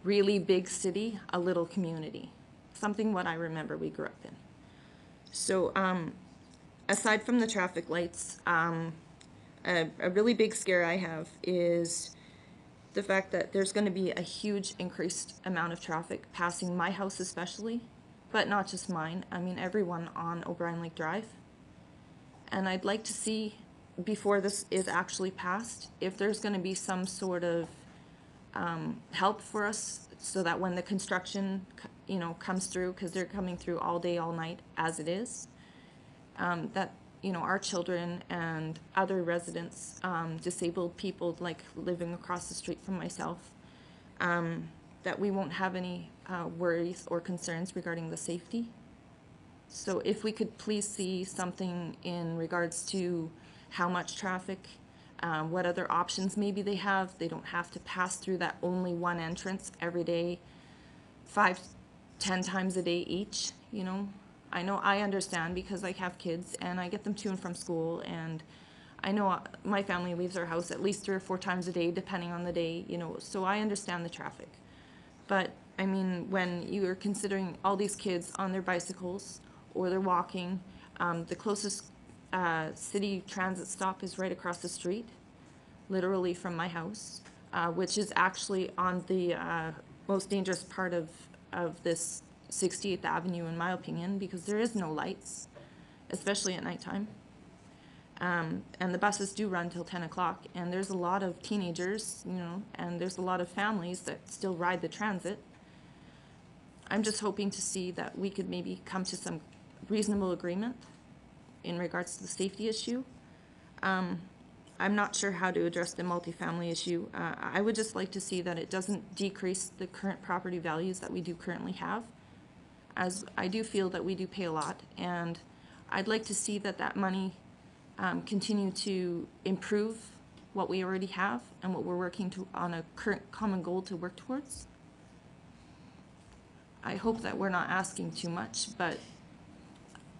really big city a little community, something what I remember we grew up in. So aside from the traffic lights, a really big scare I have is the fact that there's going to be a huge increased amount of traffic passing my house especially, but not just mine. I mean everyone on O'Brien Lake Drive. And I'd like to see, before this is actually passed, if there's going to be some sort of help for us so that when the construction comes through, because they're coming through all day, all night as it is, that our children and other residents, disabled people like living across the street from myself, that we won't have any worries or concerns regarding the safety. So if we could please see something in regards to how much traffic, what other options maybe they have. They don't have to pass through that only one entrance every day, 5-10 times a day each, I know I understand because I have kids and I get them to and from school, and I know my family leaves our house at least 3 or 4 times a day depending on the day, so I understand the traffic. But I mean, when you're considering all these kids on their bicycles or they're walking, the closest city transit stop is right across the street, literally from my house. which is actually on the most dangerous part of this 68th Avenue, in my opinion, because there is no lights, especially at nighttime. And the buses do run till 10 o'clock, and there's a lot of teenagers, you know, and there's a lot of families that still ride the transit. I'm just hoping to see that we could maybe come to some reasonable agreement in regards to the safety issue. I'm not sure how to address the multifamily issue. I would just like to see that it doesn't decrease the current property values that we do currently have, as I do feel that we do pay a lot, and I'd like to see that money continue to improve what we already have and what we're working to on a current common goal to work towards. I hope that we're not asking too much, but,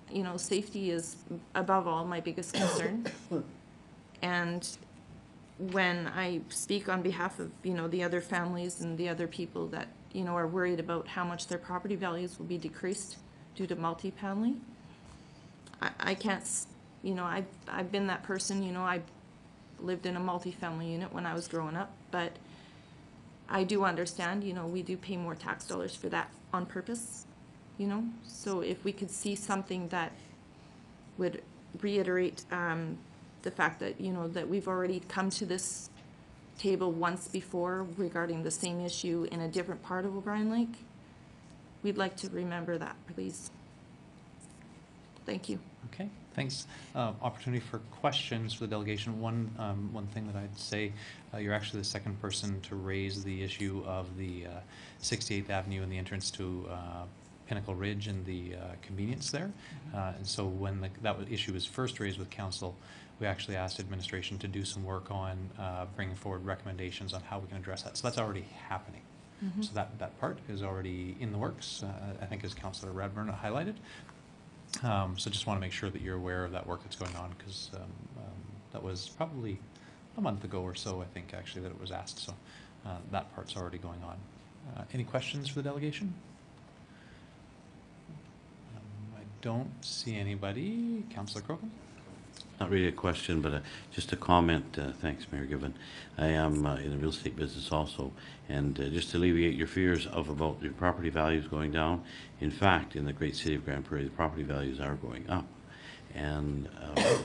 you know, safety is above all my biggest concern. And when I speak on behalf of, you know, the other families and the other people that, you know, are worried about how much their property values will be decreased due to multifamily, I can't, you know, I've been that person, you know, I lived in a multifamily unit when I was growing up, but I do understand, you know, we do pay more tax dollars for that on purpose, you know? So if we could see something that would reiterate the fact that, you know, that we've already come to this table once before regarding the same issue in a different part of O'Brien Lake, we'd like to remember that, please. Thank you. Okay, thanks. Opportunity for questions for the delegation. One thing that I'd say, you're actually the second person to raise the issue of the 68th Avenue and the entrance to Pinnacle Ridge and the convenience there. And so when that issue was first raised with council, we actually asked administration to do some work on bringing forward recommendations on how we can address that. So that's already happening. So that part is already in the works, I think, as Councillor Radburn highlighted. So just want to make sure that you're aware of that work that's going on, because that was probably a month ago or so, I think, actually, that it was asked. So that part's already going on. Any questions for the delegation? I don't see anybody. Councillor Crookham? Not really a question, but just a comment. Thanks, Mayor Given. I am in the real estate business also, and just to alleviate your fears about your property values going down, in fact, in the great city of Grand Prairie, the property values are going up. And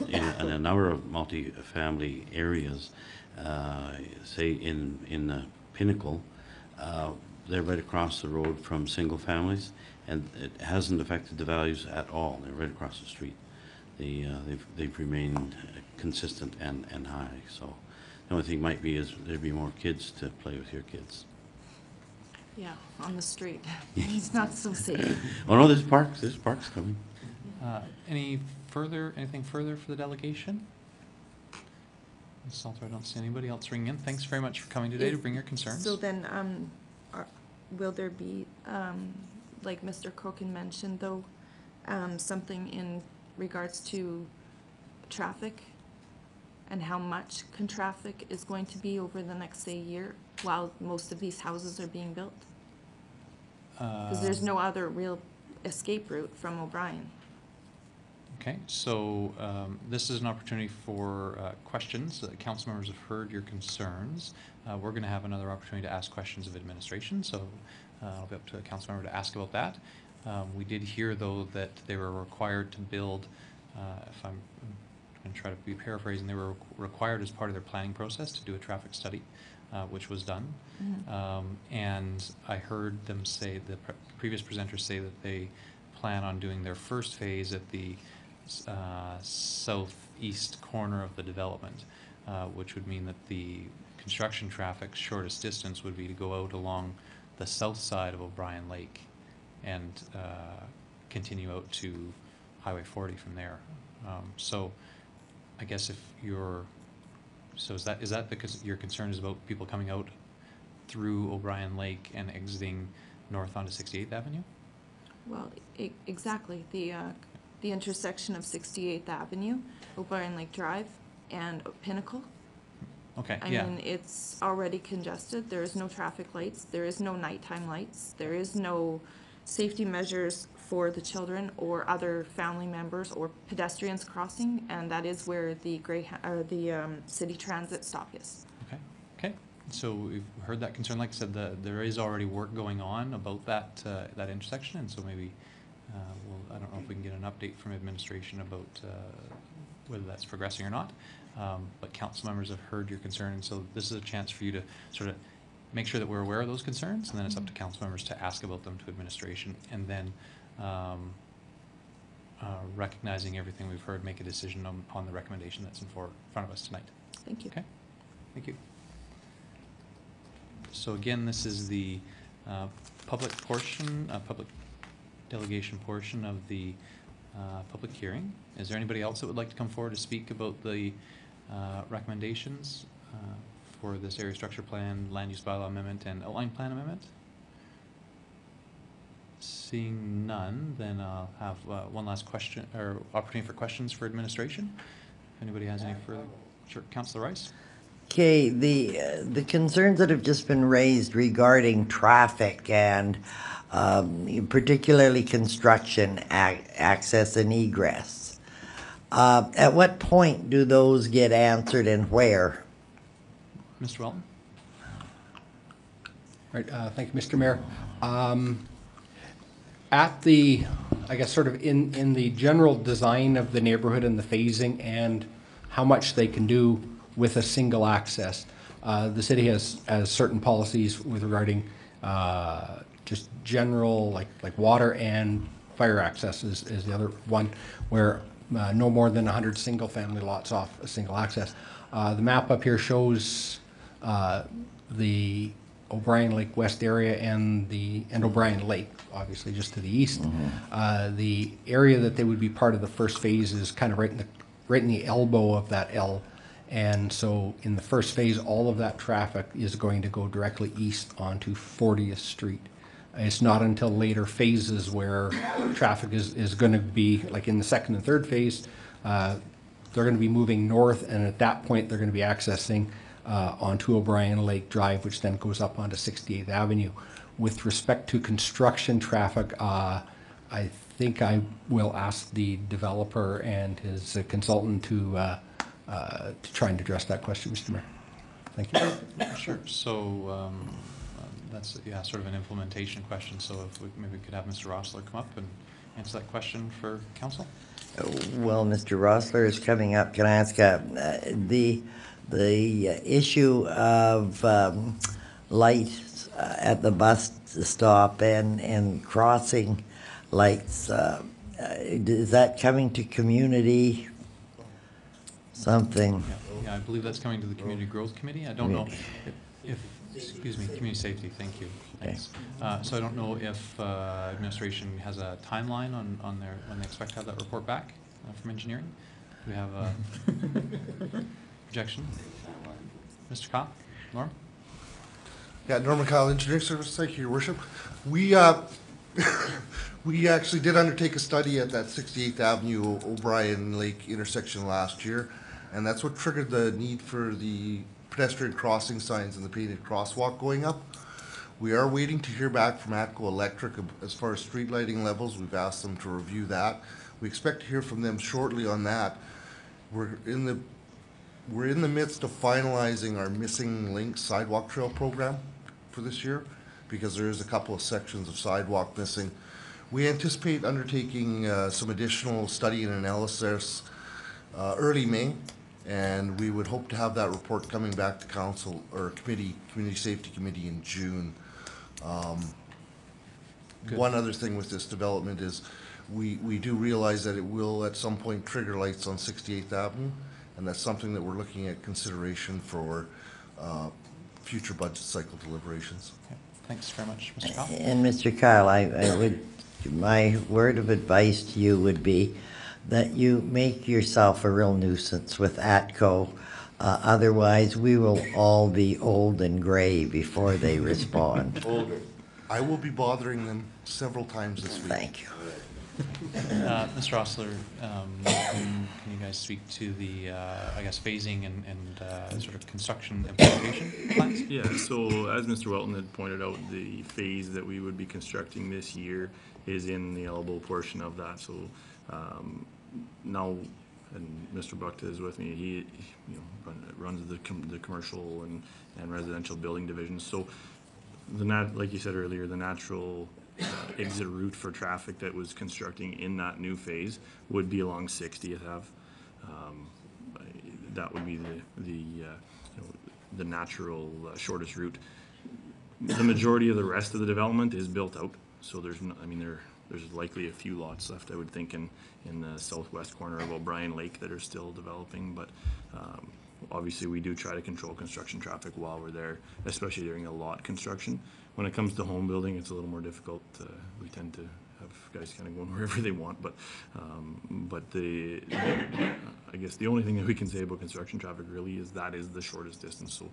in a number of multi-family areas, say in Pinnacle, they're right across the road from single families, and it hasn't affected the values at all. They're right across the street. They've remained consistent and high. So the only thing might be is there'd be more kids to play with your kids. Yeah, on the street. It's not so safe. Oh no, there's parks coming. Anything further for the delegation? Ms. Salter, I don't see anybody else ringing in. Thanks very much for coming today to bring your concerns. So then, will there be, like Mr. Crokin mentioned, though, something in regards to traffic and how much traffic is going to be over the next, say, year while most of these houses are being built? Because there's no other real escape route from O'Brien. Okay, so this is an opportunity for questions. Council members have heard your concerns. We're going to have another opportunity to ask questions of administration, so I'll be up to the council member to ask about that. We did hear, though, that they were required to build, if I'm going to try to be paraphrasing, they were required as part of their planning process to do a traffic study, which was done. And I heard them say, the previous presenters say that they plan on doing their first phase at the southeast corner of the development, which would mean that the construction traffic's shortest distance would be to go out along the south side of O'Brien Lake and continue out to Highway 40 from there. So I guess if you're, so is that because your concern is about people coming out through O'Brien Lake and exiting north onto 68th Avenue? Well, exactly. The intersection of 68th Avenue, O'Brien Lake Drive, and Pinnacle. Okay, I yeah. mean, it's already congested. There is no traffic lights. There is no nighttime lights. There is no safety measures for the children or other family members or pedestrians crossing, and that is where the city transit stop is. Okay, So we've heard that concern. Like I said, there is already work going on about that intersection, and so maybe I don't know if we can get an update from administration about whether that's progressing or not. But council members have heard your concern, and so this is a chance for you to sort of make sure that we're aware of those concerns, and then it's up to council members to ask about them to administration, and then recognizing everything we've heard, make a decision on the recommendation that's in front of us tonight. Thank you. Okay, thank you. So again, this is the public portion, public delegation portion of the public hearing. Is there anybody else that would like to come forward to speak about the recommendations for this area structure plan, land use bylaw amendment, and outline plan amendment? Seeing none, then I'll have one last question, or opportunity for questions for administration. If anybody has any further. Sure, Councillor Rice. Okay, the concerns that have just been raised regarding traffic and particularly construction access and egress, at what point do those get answered and where? Mr. Welton. Right, thank you, Mr. Mayor. At the, I guess, sort of in the general design of the neighborhood and the phasing and how much they can do with a single access, the city has certain policies with regarding just general, like water and fire access is the other one, where no more than 100 single-family lots off a single access. The map up here shows the O'Brien Lake West area and O'Brien Lake, obviously just to the east. The area that they would be part of the first phase is kind of right in the elbow of that L. And so in the first phase, all of that traffic is going to go directly east onto 40th Street. It's not until later phases where traffic is going to be, like in the second and third phase, they're going to be moving north, and at that point they're going to be accessing onto O'Brien Lake Drive, which then goes up onto 68th Avenue. With respect to construction traffic, I think I will ask the developer and his consultant to try and address that question, Mr. Mayor. Thank you. Sure. So that's sort of an implementation question. So if maybe we could have Mr. Rossler come up and answer that question for council. Well, Mr. Rossler is coming up. Can I ask the issue of lights at the bus stop and crossing lights? Is that coming to community? Something. Yeah, I believe that's coming to the Community Growth Committee. I don't know if excuse me, Community Safety. Thank you. Thanks. So I don't know if administration has a timeline on when they expect to have that report back from engineering. Do we have a projection? Mr. Kyle? Norm? Yeah, Norman Kyle, Engineering Service. Thank you, Your Worship. We we actually did undertake a study at that 68th Avenue O'Brien Lake intersection last year, and that's what triggered the need for the pedestrian crossing signs and the painted crosswalk going up. We are waiting to hear back from ATCO Electric as far as street lighting levels. We've asked them to review that. We expect to hear from them shortly on that. We're in the midst of finalizing our Missing Link sidewalk trail program for this year, because there is a couple of sections of sidewalk missing. We anticipate undertaking some additional study and analysis early May, and we would hope to have that report coming back to council or committee, Community Safety Committee, in June. One other thing with this development is we do realize that it will at some point trigger lights on 68th Avenue, and that's something that we're looking at consideration for future budget cycle deliberations. Okay. Thanks very much, Mr. Kyle. And Mr. Kyle, my word of advice to you would be that you make yourself a real nuisance with ATCO. Otherwise, we will all be old and gray before they respond. I will be bothering them several times this week. Thank you. Mr. Rossler, can you guys speak to the, I guess, phasing and sort of construction implementation plans? Yeah, so as Mr. Welton had pointed out, the phase that we would be constructing this year is in the elbow portion of that. So now and Mr. Buckta is with me. He runs the commercial and residential building divisions. So like you said earlier, the natural exit route for traffic that was constructing in that new phase would be along 60th Ave. That would be the natural shortest route. The majority of the rest of the development is built out, so there's likely a few lots left, I would think, in the southwest corner of O'Brien Lake that are still developing, but obviously we do try to control construction traffic while we're there, especially during a lot construction. When it comes to home building, it's a little more difficult. We tend to have guys kind of going wherever they want, but I guess the only thing that we can say about construction traffic really is that is the shortest distance. So,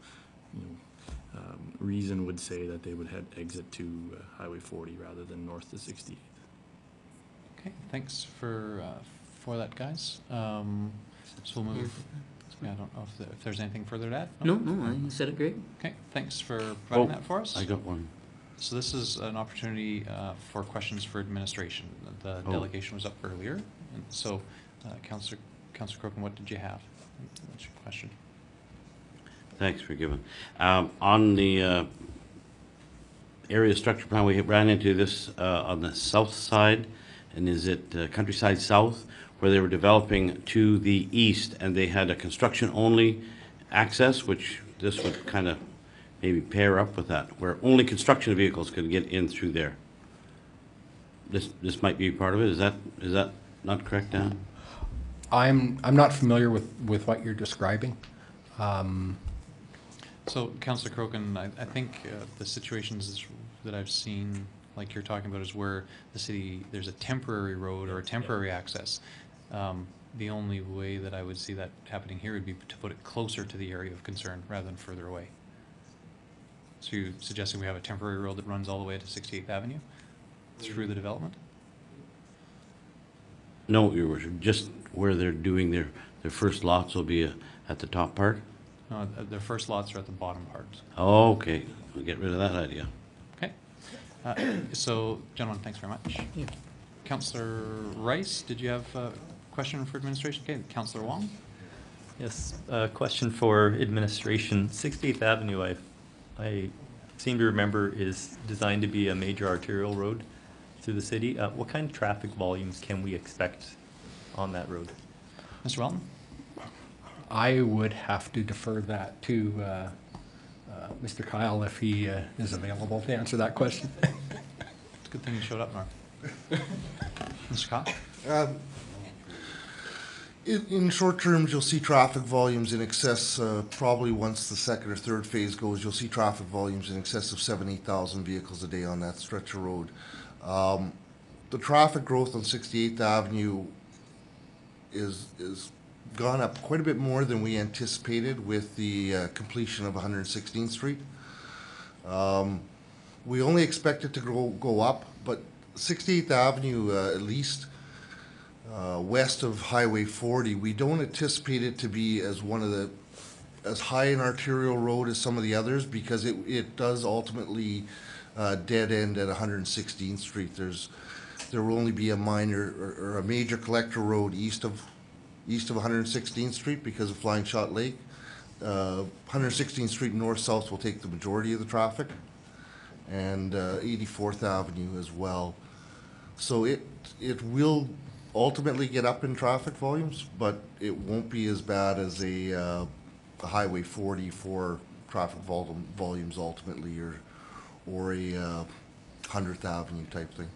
reason would say that they would exit to Highway 40 rather than north to 68th. Okay, thanks for that, guys. So we'll move. I don't know if there's anything further to add. No, you said it great. Okay, thanks for providing that for us. I got one. So this is an opportunity for questions for administration. The delegation was up earlier, and so Councillor Crokin, what did you have? What's your question? Thanks for giving. On the area structure plan, we ran into this on the south side, and is it Countryside South, where they were developing to the east, and they had a construction-only access, which this would kind of maybe pair up with that, where only construction vehicles could get in through there. This might be part of it. Is that not correct, Dan? I'm not familiar with what you're describing. So, Councillor Crokin, I think the situations that I've seen, like you're talking about, is where the city, there's a temporary road or a temporary access. The only way that I would see that happening here would be to put it closer to the area of concern rather than further away. So you're suggesting we have a temporary road that runs all the way to 68th Avenue through the development? No, Your Worship, just where they're doing their first lots will be at the top part? No, their first lots are at the bottom part. Oh, okay, we'll get rid of that idea. Okay. So, gentlemen, thanks very much. Yeah. Councillor Rice, did you have a question for administration? Okay, Councillor Wong? Yes, question for administration. 68th Avenue, I seem to remember, is designed to be a major arterial road through the city. What kind of traffic volumes can we expect on that road? Mr. Welton? I would have to defer that to Mr. Kyle if he is available to answer that question. It's a good thing you showed up, Mark. Mr. Kyle? In short terms, you'll see traffic volumes in excess, probably once the second or third phase goes, you'll see traffic volumes in excess of 8,000 vehicles a day on that stretch of road. The traffic growth on 68th Avenue is gone up quite a bit more than we anticipated with the completion of 116th Street. We only expect it to go up, but 68th Avenue, at least west of Highway 40, we don't anticipate it to be as high an arterial road as some of the others, because it does ultimately dead end at 116th Street. There will only be a minor or a major collector road east of 116th Street because of Flying Shot Lake. 116th Street north-south will take the majority of the traffic, and 84th Avenue as well. So it will ultimately get up in traffic volumes, but it won't be as bad as a Highway 40 for traffic volumes ultimately, or a 100th Avenue type thing.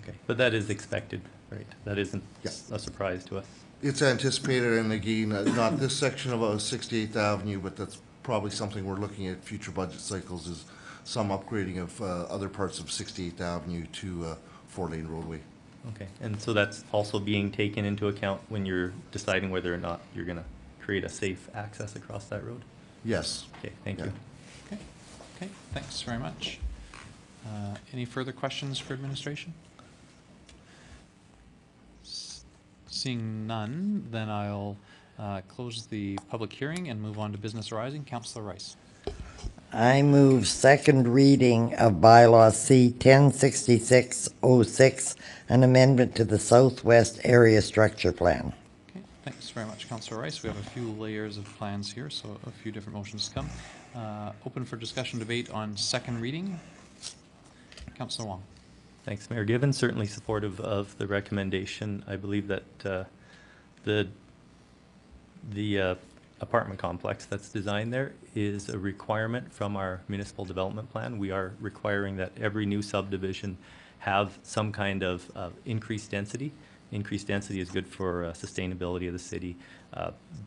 Okay, but that is expected, right? That isn't a surprise to us. It's anticipated, and again, not this section of 68th Avenue, but that's probably something we're looking at future budget cycles, is some upgrading of other parts of 68th Avenue to a 4-lane roadway. Okay, and so that's also being taken into account when you're deciding whether or not you're going to create a safe access across that road? Yes. Okay, thank you. Okay, thanks very much. Any further questions for administration? Seeing none, then I'll close the public hearing and move on to business arising. Councillor Rice. I move second reading of bylaw C 106606, an amendment to the Southwest Area Structure Plan. Okay, Thanks very much, Councillor Rice. We have a few layers of plans here, so a few different motions to come. Open for discussion debate on second reading. Councillor Wong. Thanks, Mayor Given. Certainly supportive of the recommendation. I believe that the apartment complex that's designed there is a requirement from our municipal development plan. We are requiring that every new subdivision have some kind of increased density. Increased density is good for sustainability of the city.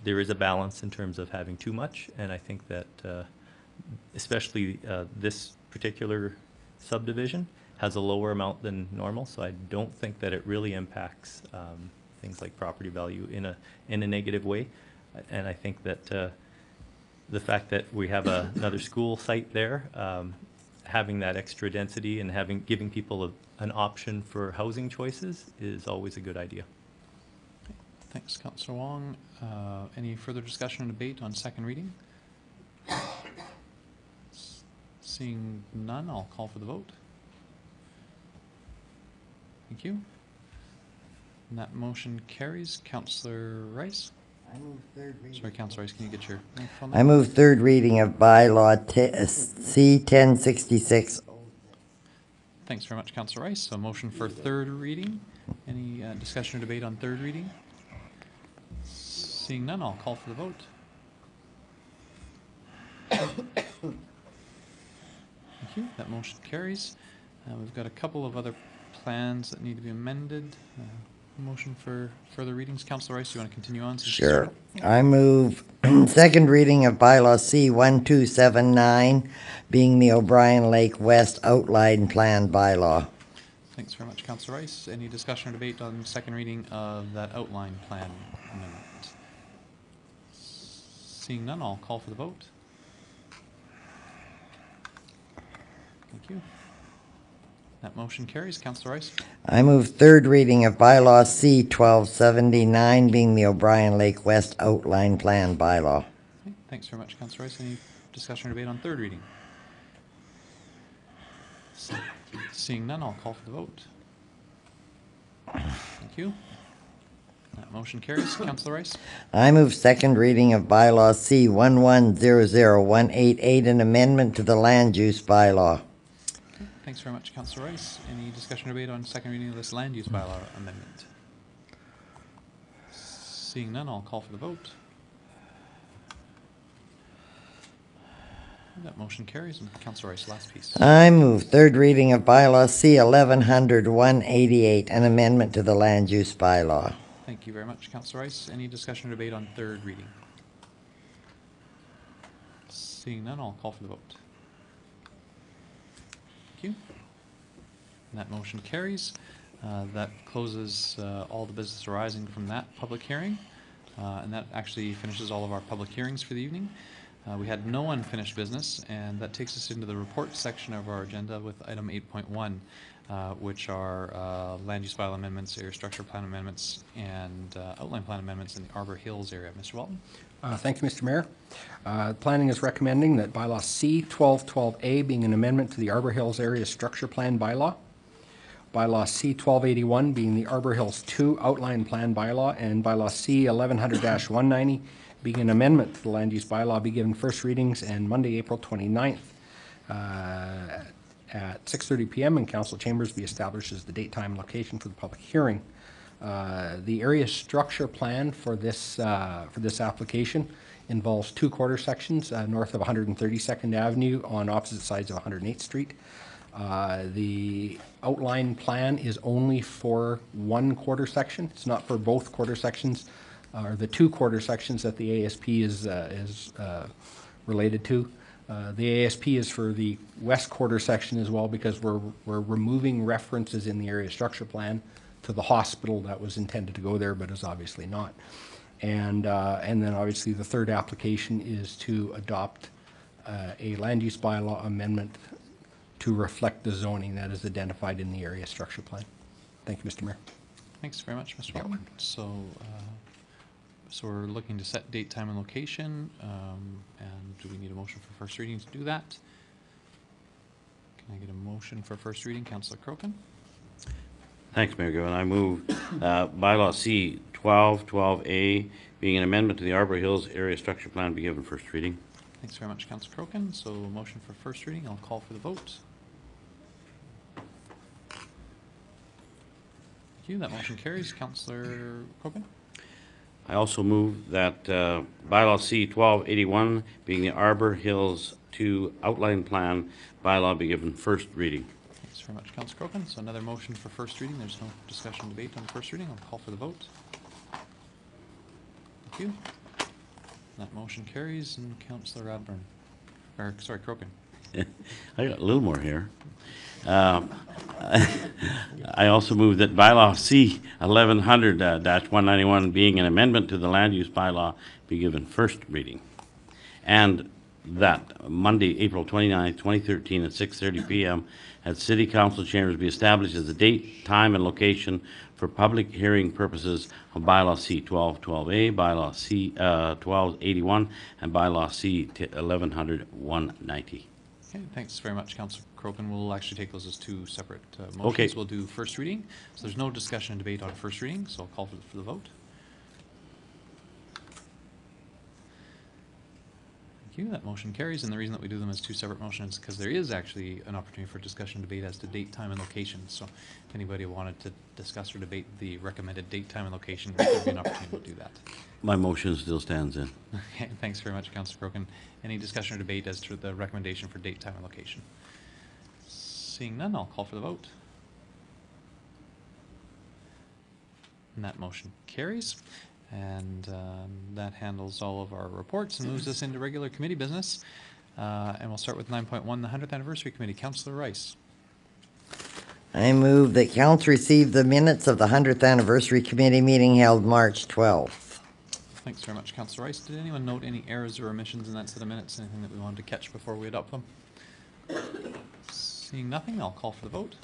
There is a balance in terms of having too much, and I think that especially this particular subdivision has a lower amount than normal, so I don't think that it really impacts things like property value in a negative way. And I think that the fact that we have another school site there, having that extra density and giving people an option for housing choices is always a good idea. Thanks, Councillor Wong. Any further discussion or debate on second reading? Seeing none, I'll call for the vote. Thank you. And that motion carries. Councillor Rice? I move third reading. Sorry, Councillor Rice, can you get your microphone? I move third reading of bylaw C-1066. Thanks very much, Councillor Rice. So motion for third reading. Any discussion or debate on third reading? Seeing none, I'll call for the vote. Thank you. That motion carries. We've got a couple of other plans that need to be amended. Motion for further readings. Councillor Rice, do you want to continue on? Sure. I move second reading of bylaw C-1279, being the O'Brien Lake West Outline Plan bylaw. Thanks very much, Councillor Rice. Any discussion or debate on second reading of that outline plan amendment? Seeing none, I'll call for the vote. Thank you. That motion carries. Councillor Rice? I move third reading of bylaw C-1279, being the O'Brien Lake West Outline Plan bylaw. Okay, thanks very much, Councillor Rice. Any discussion or debate on third reading? Seeing none, I'll call for the vote. Thank you. That motion carries. Councillor Rice? I move second reading of bylaw C-1100-188, an amendment to the land use bylaw. Okay, thanks very much, Councillor Rice. Any discussion or debate on second reading of this land use bylaw amendment? Seeing none, I'll call for the vote. That motion carries. And Councillor Rice, last piece. I move third reading of bylaw C-1100-188, an amendment to the land use bylaw. Thank you very much, Councillor Rice. Any discussion or debate on third reading? Seeing none, I'll call for the vote. Thank you. And that motion carries. That closes all the business arising from that public hearing. And that actually finishes all of our public hearings for the evening. We had no unfinished business, and that takes us into the report section of our agenda with item 8.1, which are land use bylaw amendments, area structure plan amendments, and outline plan amendments in the Arbor Hills area. Mr. Walton? Thank you, Mr. Mayor. Planning is recommending that bylaw C-1212A, being an amendment to the Arbor Hills area structure plan bylaw, bylaw C-1281 being the Arbor Hills 2 outline plan bylaw, and bylaw C-1100-190 being an amendment to the land use bylaw, be given first readings and Monday, April 29th at 6:30 p.m. in council chambers be established as the date, time, and location for the public hearing. The area structure plan for this application involves 2 quarter sections north of 132nd Avenue on opposite sides of 108th Street. The outline plan is only for 1 quarter section. It's not for both quarter sections, or the 2 quarter sections that the ASP is related to. The ASP is for the west quarter section as well, because we're removing references in the area structure plan to the hospital that was intended to go there, but is obviously not. And then obviously the third application is to adopt a land use bylaw amendment to reflect the zoning that is identified in the area structure plan. Thank you, Mr. Mayor. Thanks very much, Mr. Walton. So we're looking to set date, time, and location. And do we need a motion for first reading to do that? Can I get a motion for first reading? Councillor Crokin? Thanks, Mayor Given. I move bylaw C 1212A, being an amendment to the Arbor Hills Area Structure Plan, be given first reading. Thanks very much, Councillor Crokin. So motion for first reading. I'll call for the vote. Thank you. That motion carries. Councillor Crokin? I also move that bylaw C 1281, being the Arbor Hills 2 Outline Plan bylaw, be given first reading. Thanks very much, Councillor Crokin. So another motion for first reading. There's no discussion or debate on first reading. I'll call for the vote. Thank you. That motion carries. And Councillor Radburn, or sorry, Crokin. I got a little more here. I also move that bylaw C 1100-191, being an amendment to the land use bylaw, be given first reading. And that Monday, April 29th, 2013 at 6:30 p.m. at City Council chambers be established as the date, time, and location for public hearing purposes of bylaw C 1212A, bylaw C 1281, and bylaw C 1100-190. Okay, thanks very much, Councillor Crokin. We'll actually take those as two separate motions. Okay. We'll do first reading. So there's no discussion and debate on first reading, so I'll call for the vote. Thank you. That motion carries, and the reason that we do them as two separate motions is because there is actually an opportunity for discussion and debate as to date, time, and location. So if anybody wanted to discuss or debate the recommended date, time, and location, there'd be an opportunity to do that. My motion still stands in. Okay, thanks very much, Councillor Crokin. Any discussion or debate as to the recommendation for date, time, and location? Seeing none, I'll call for the vote. And that motion carries. And that handles all of our reports and moves us into regular committee business. And we'll start with 9.1, the 100th Anniversary Committee. Councillor Rice. I move that council receive the minutes of the 100th Anniversary Committee meeting held March 12th. Thanks very much, Councillor Rice. Did anyone note any errors or omissions in that set of minutes? Anything that we wanted to catch before we adopt them? Seeing nothing, I'll call for the vote.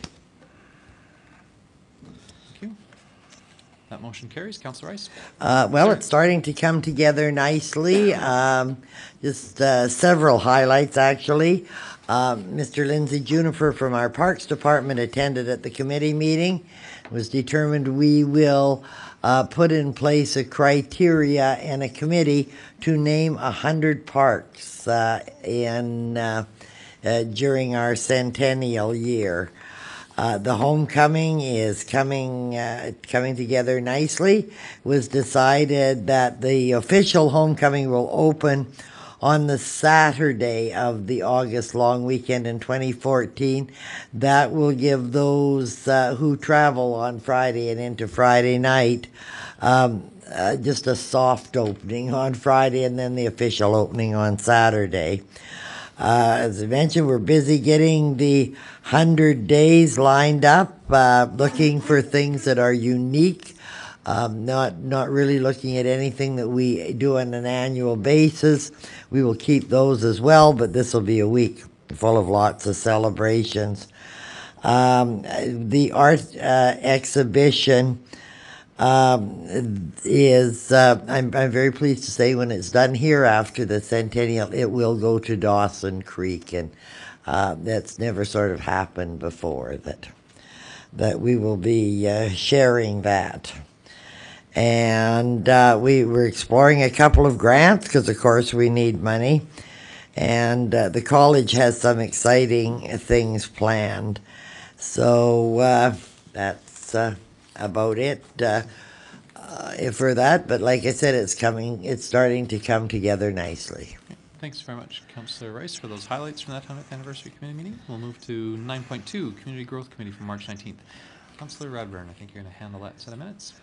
Thank you. That motion carries. Councillor Rice? Well, it's starting to come together nicely. Just several highlights, actually. Mr. Lindsay Juniper from our Parks Department attended at the committee meeting. It was determined we will put in place a criteria and a committee to name 100 parks during our centennial year. The homecoming is coming together nicely. It was decided that the official homecoming will open on the Saturday of the August long weekend in 2014. That will give those who travel on Friday and into Friday night just a soft opening on Friday and then the official opening on Saturday. As I mentioned, we're busy getting the 100 days lined up, looking for things that are unique, not really looking at anything that we do on an annual basis. We will keep those as well, but this will be a week full of lots of celebrations. The art exhibition is, I'm very pleased to say, when it's done here after the centennial, it will go to Dawson Creek, and that's never sort of happened before, that we will be sharing that. And we were exploring a couple of grants, because of course we need money, and the college has some exciting things planned. So that's about it for that, but like I said, it's starting to come together nicely. Thanks very much, Councillor Rice, for those highlights from that 100th Anniversary Committee meeting. We'll move to 9.2, Community Growth Committee from March 19th. Councillor Radburn, I think you're going to handle that set of minutes.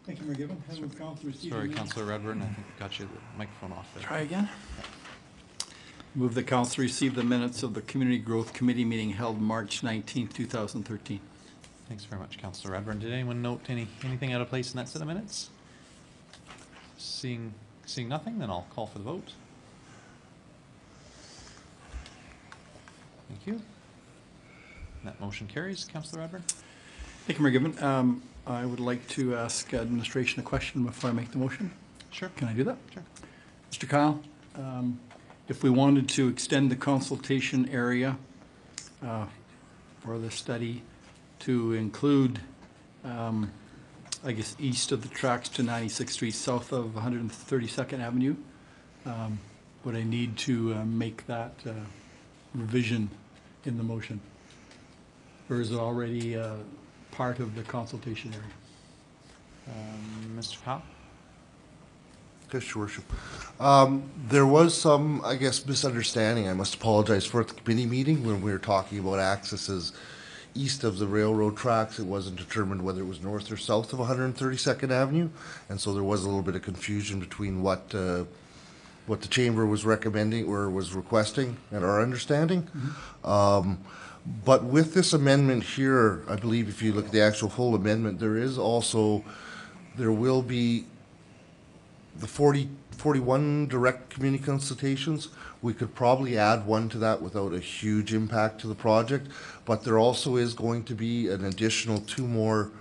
Thank you, Mayor Given. Sorry, Councillor Radburn, I think we got you the microphone off there. Try again. Move that council receive the minutes of the Community Growth Committee meeting held March 19th, 2013. Thanks very much, Councillor Radburn. Did anyone note anything out of place in that set of minutes? Seeing nothing, then I'll call for the vote. Thank you. That motion carries. Councillor Radburn? Thank you, Mayor Given. I would like to ask administration a question before I make the motion. Sure. Can I do that? Sure. Mr. Kyle, if we wanted to extend the consultation area for the study to include I guess, east of the tracks to 96th Street, south of 132nd Avenue. Would I need to make that revision in the motion? Or is it already part of the consultation area? Mr. Powell? Yes, Your Worship. There was some, I guess, misunderstanding. I must apologize for at the committee meeting when we were talking about accesses east of the railroad tracks. It wasn't determined whether it was north or south of 132nd Avenue, and so there was a little bit of confusion between what the chamber was recommending or was requesting and our understanding. But with this amendment here, I believe if you look at the actual full amendment, there will be the 41 direct community consultations. We could probably add one to that without a huge impact to the project, but there also is going to be an additional 2 more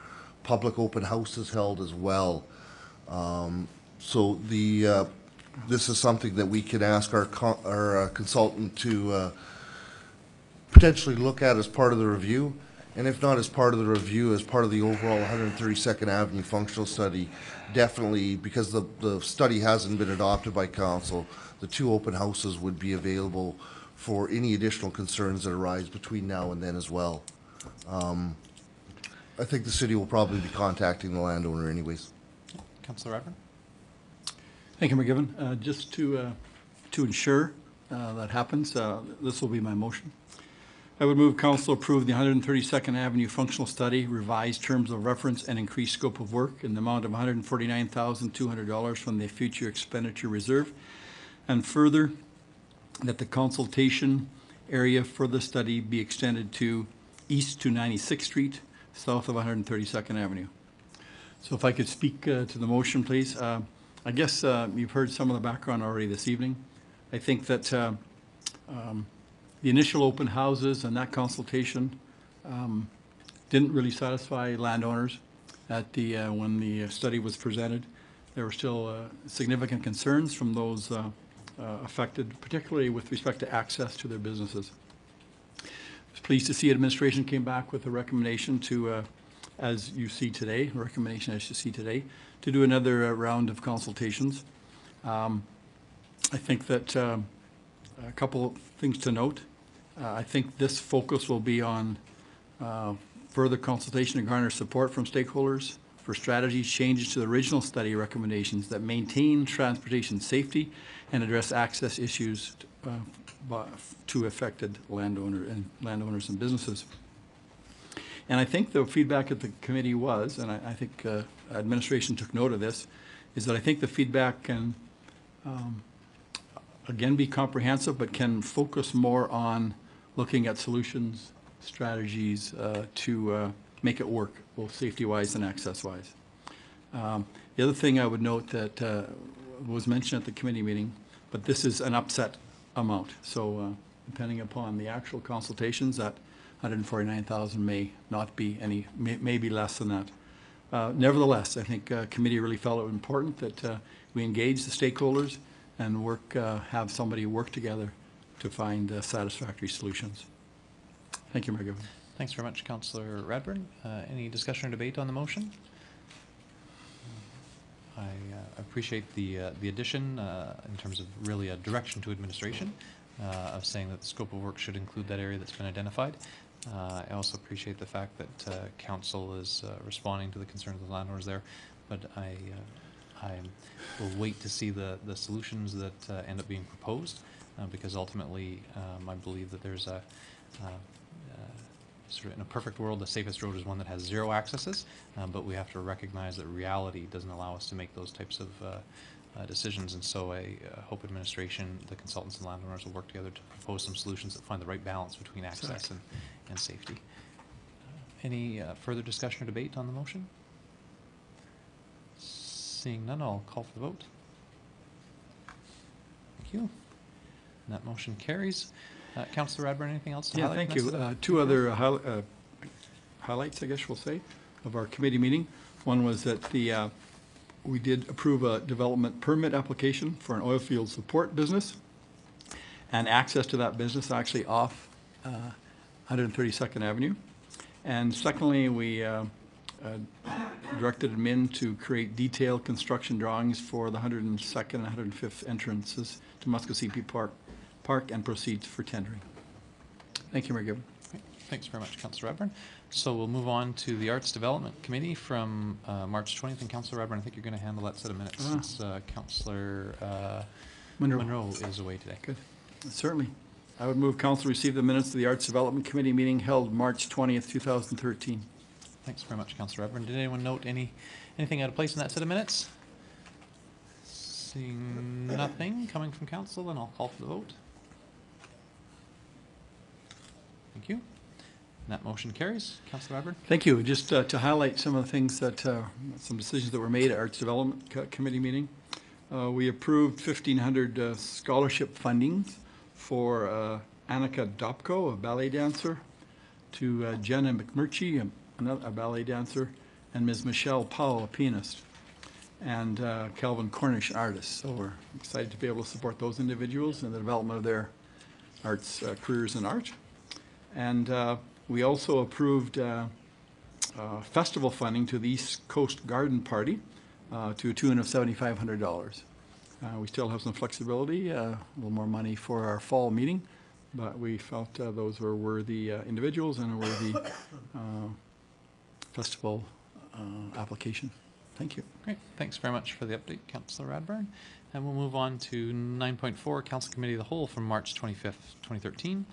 public open houses held as well. So this is something that we can ask our consultant to potentially look at as part of the review. And if not as part of the review, as part of the overall 132nd Avenue functional study, definitely, because the study hasn't been adopted by council, the 2 open houses would be available for any additional concerns that arise between now and then as well. I think the city will probably be contacting the landowner anyways. Councillor Radbourne? Thank you, McGivern. Just to ensure that happens, this will be my motion. I would move council approve the 132nd Avenue functional study, revised terms of reference and increased scope of work in the amount of $149,200 from the future expenditure reserve. And further, that the consultation area for the study be extended to east to 96th Street, south of 132nd Avenue. So if I could speak to the motion, please. I guess you've heard some of the background already this evening. I think that the initial open houses and that consultation didn't really satisfy landowners at when the study was presented. There were still significant concerns from those affected, particularly with respect to access to their businesses. I was pleased to see administration came back with a recommendation to, as you see today, to do another round of consultations. I think that a couple of things to note. I think this focus will be on further consultation and garner support from stakeholders for strategies changes to the original study recommendations that maintain transportation safety and address access issues to affected landowners and businesses. And I think the feedback at the committee was, and I think administration took note of this, is that I think the feedback can again be comprehensive, but can focus more on looking at solutions, strategies to make it work, both safety-wise and access-wise. The other thing I would note that was mentioned at the committee meeting, but this is an upset amount. So depending upon the actual consultations, that 149,000 may not be any, may be less than that. Nevertheless, I think committee really felt it was important that we engage the stakeholders and work, have somebody work together to find satisfactory solutions. Thank you, Mayor Given. Thanks very much, Councillor Radbourne. Any discussion or debate on the motion? I appreciate the addition in terms of really a direction to administration of saying that the scope of work should include that area that's been identified. I also appreciate the fact that council is responding to the concerns of the landowners there, but I will wait to see the solutions that end up being proposed because ultimately I believe that there's a sort of in a perfect world, the safest road is one that has 0 accesses, but we have to recognize that reality doesn't allow us to make those types of decisions, and so I hope administration, the consultants and landowners will work together to propose some solutions that find the right balance between access and safety. Any further discussion or debate on the motion? Seeing none, I'll call for the vote. Thank you. And that motion carries. Councillor Radbourne, anything else to highlight? Yeah, thank you. 2 other highlights, I guess we'll say, of our committee meeting. One was that we did approve a development permit application for an oil field support business and access to that business actually off 132nd Avenue. And secondly, we directed admin to create detailed construction drawings for the 102nd and 105th entrances to Muskosipi Park and proceeds for tendering. Thank you, Mayor Gibbon. Great. Thanks very much, Councillor Radbourne. So we'll move on to the Arts Development Committee from March 20th. And Councillor Radbourne, I think you're going to handle that set of minutes since Councillor Monroe is away today. Good. Certainly. I would move council receive the minutes of the Arts Development Committee meeting held March 20th, 2013. Thanks very much, Councillor Radbourne. Did anyone note anything out of place in that set of minutes? Seeing nothing coming from council, then I'll call for the vote. Thank you. And that motion carries. Councillor Radbourne? Thank you. Just to highlight some of the things that, some decisions that were made at Arts Development Committee meeting. We approved 1,500 scholarship fundings for Annika Dopko, a ballet dancer, to Jenna McMurchie, a ballet dancer, and Ms. Michelle Powell, a pianist, and Calvin Cornish, an artist. So we're excited to be able to support those individuals in the development of their arts careers in art. And we also approved festival funding to the East Coast Garden Party to a tune of $7,500. We still have some flexibility, a little more money for our fall meeting, but we felt those were worthy individuals and a worthy festival application. Thank you. Great. Thanks very much for the update, Councillor Radbourne. And we'll move on to 9.4, Council Committee of the Whole from March 25th, 2013.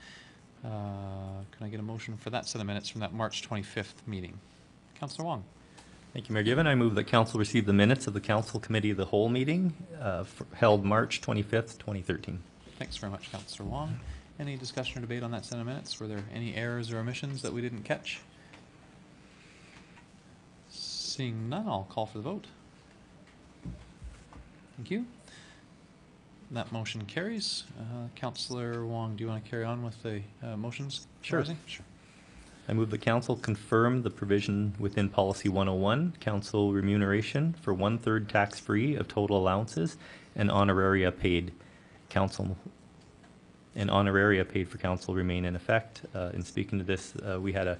Can I get a motion for that set of minutes from that March 25th meeting? Councillor Wong. Thank you, Mayor Gibbon. I move that council receive the minutes of the Council Committee of the Whole meeting held March 25th, 2013. Thanks very much, Councillor Wong. Any discussion or debate on that set of minutes? Were there any errors or omissions that we didn't catch? Seeing none, I'll call for the vote. Thank you. That motion carries. Councillor Wong, do you want to carry on with the motions? Sure. Sure. I move the council confirm the provision within Policy 101, council remuneration for 1/3 tax-free of total allowances and honoraria paid council for council remain in effect. In speaking to this, we had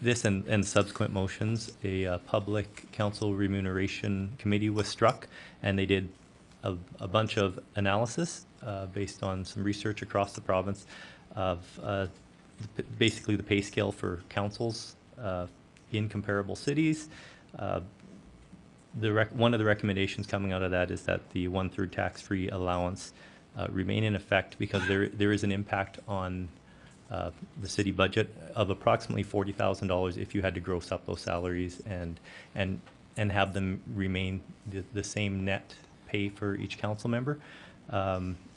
this and subsequent motions, a public council remuneration committee was struck, and they did a bunch of analysis based on some research across the province of basically the pay scale for councils in comparable cities. One of the recommendations coming out of that is that the 1/3 tax-free allowance remain in effect because there is an impact on the city budget of approximately $40,000 if you had to gross up those salaries and have them remain the same net pay for each council member.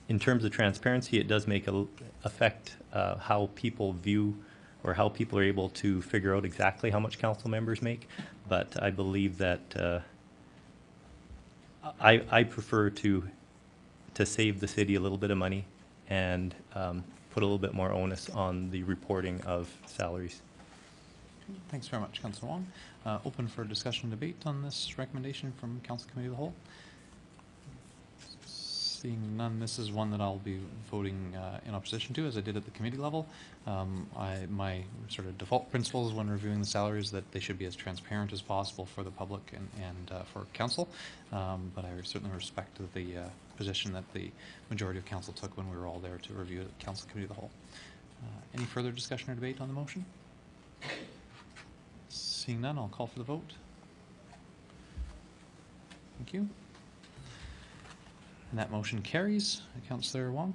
In terms of transparency, it does affect how people view or how people are able to figure out exactly how much council members make. But I believe that I prefer to save the city a little bit of money and put a little bit more onus on the reporting of salaries. Thanks very much, Councillor Wong. Open for discussion and debate on this recommendation from Council Committee of the Whole. Seeing none, this is one that I'll be voting in opposition to, as I did at the committee level. My sort of default principles when reviewing the salaries that they should be as transparent as possible for the public and for council. But I certainly respect the position that the majority of council took when we were all there to review it at Council Committee of the Whole. Any further discussion or debate on the motion? Seeing none, I'll call for the vote. Thank you. And that motion carries. Councillor Wong.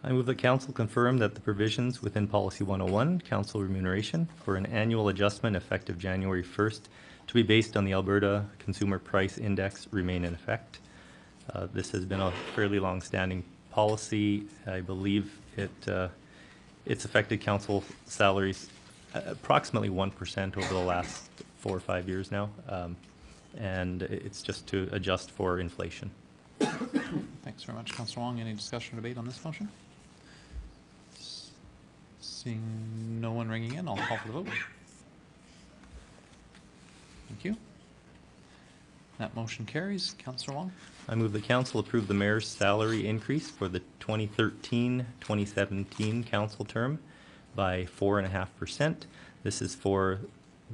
I move that council confirm that the provisions within Policy 101, council remuneration, for an annual adjustment effective January 1st to be based on the Alberta Consumer Price Index remain in effect. This has been a fairly long-standing policy. I believe it's affected council salaries approximately 1% over the last 4 or 5 years now, and it's just to adjust for inflation. Thanks very much, Councillor Wong. Any discussion or debate on this motion? Seeing no one ringing in, I'll call for the vote. Thank you. That motion carries. Councillor Wong. I move the council approve the mayor's salary increase for the 2013-2017 council term by 4.5%. This is for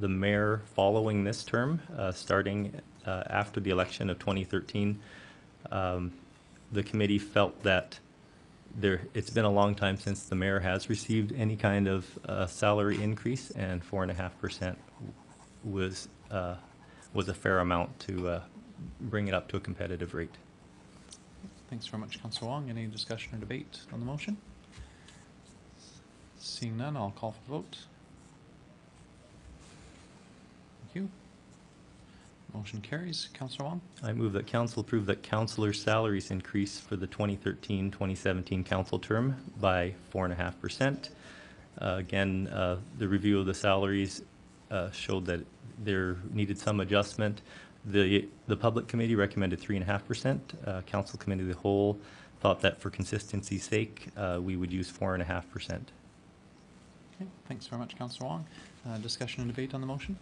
the mayor following this term, starting after the election of 2013, the committee felt that it's been a long time since the mayor has received any kind of salary increase, and 4.5% was a fair amount to bring it up to a competitive rate. Thanks very much, Councillor Wong. Any discussion or debate on the motion? Seeing none, I'll call for the vote. Thank you. Motion carries. Councillor Wong? I move that council approve that councillors' salaries increase for the 2013-2017 council term by 4.5%. Again, the review of the salaries showed that there needed some adjustment. The public committee recommended 3.5%. Council committee of the whole thought that for consistency's sake, we would use 4.5%. Okay, thanks very much, Councillor Wong. Discussion and debate on the motion?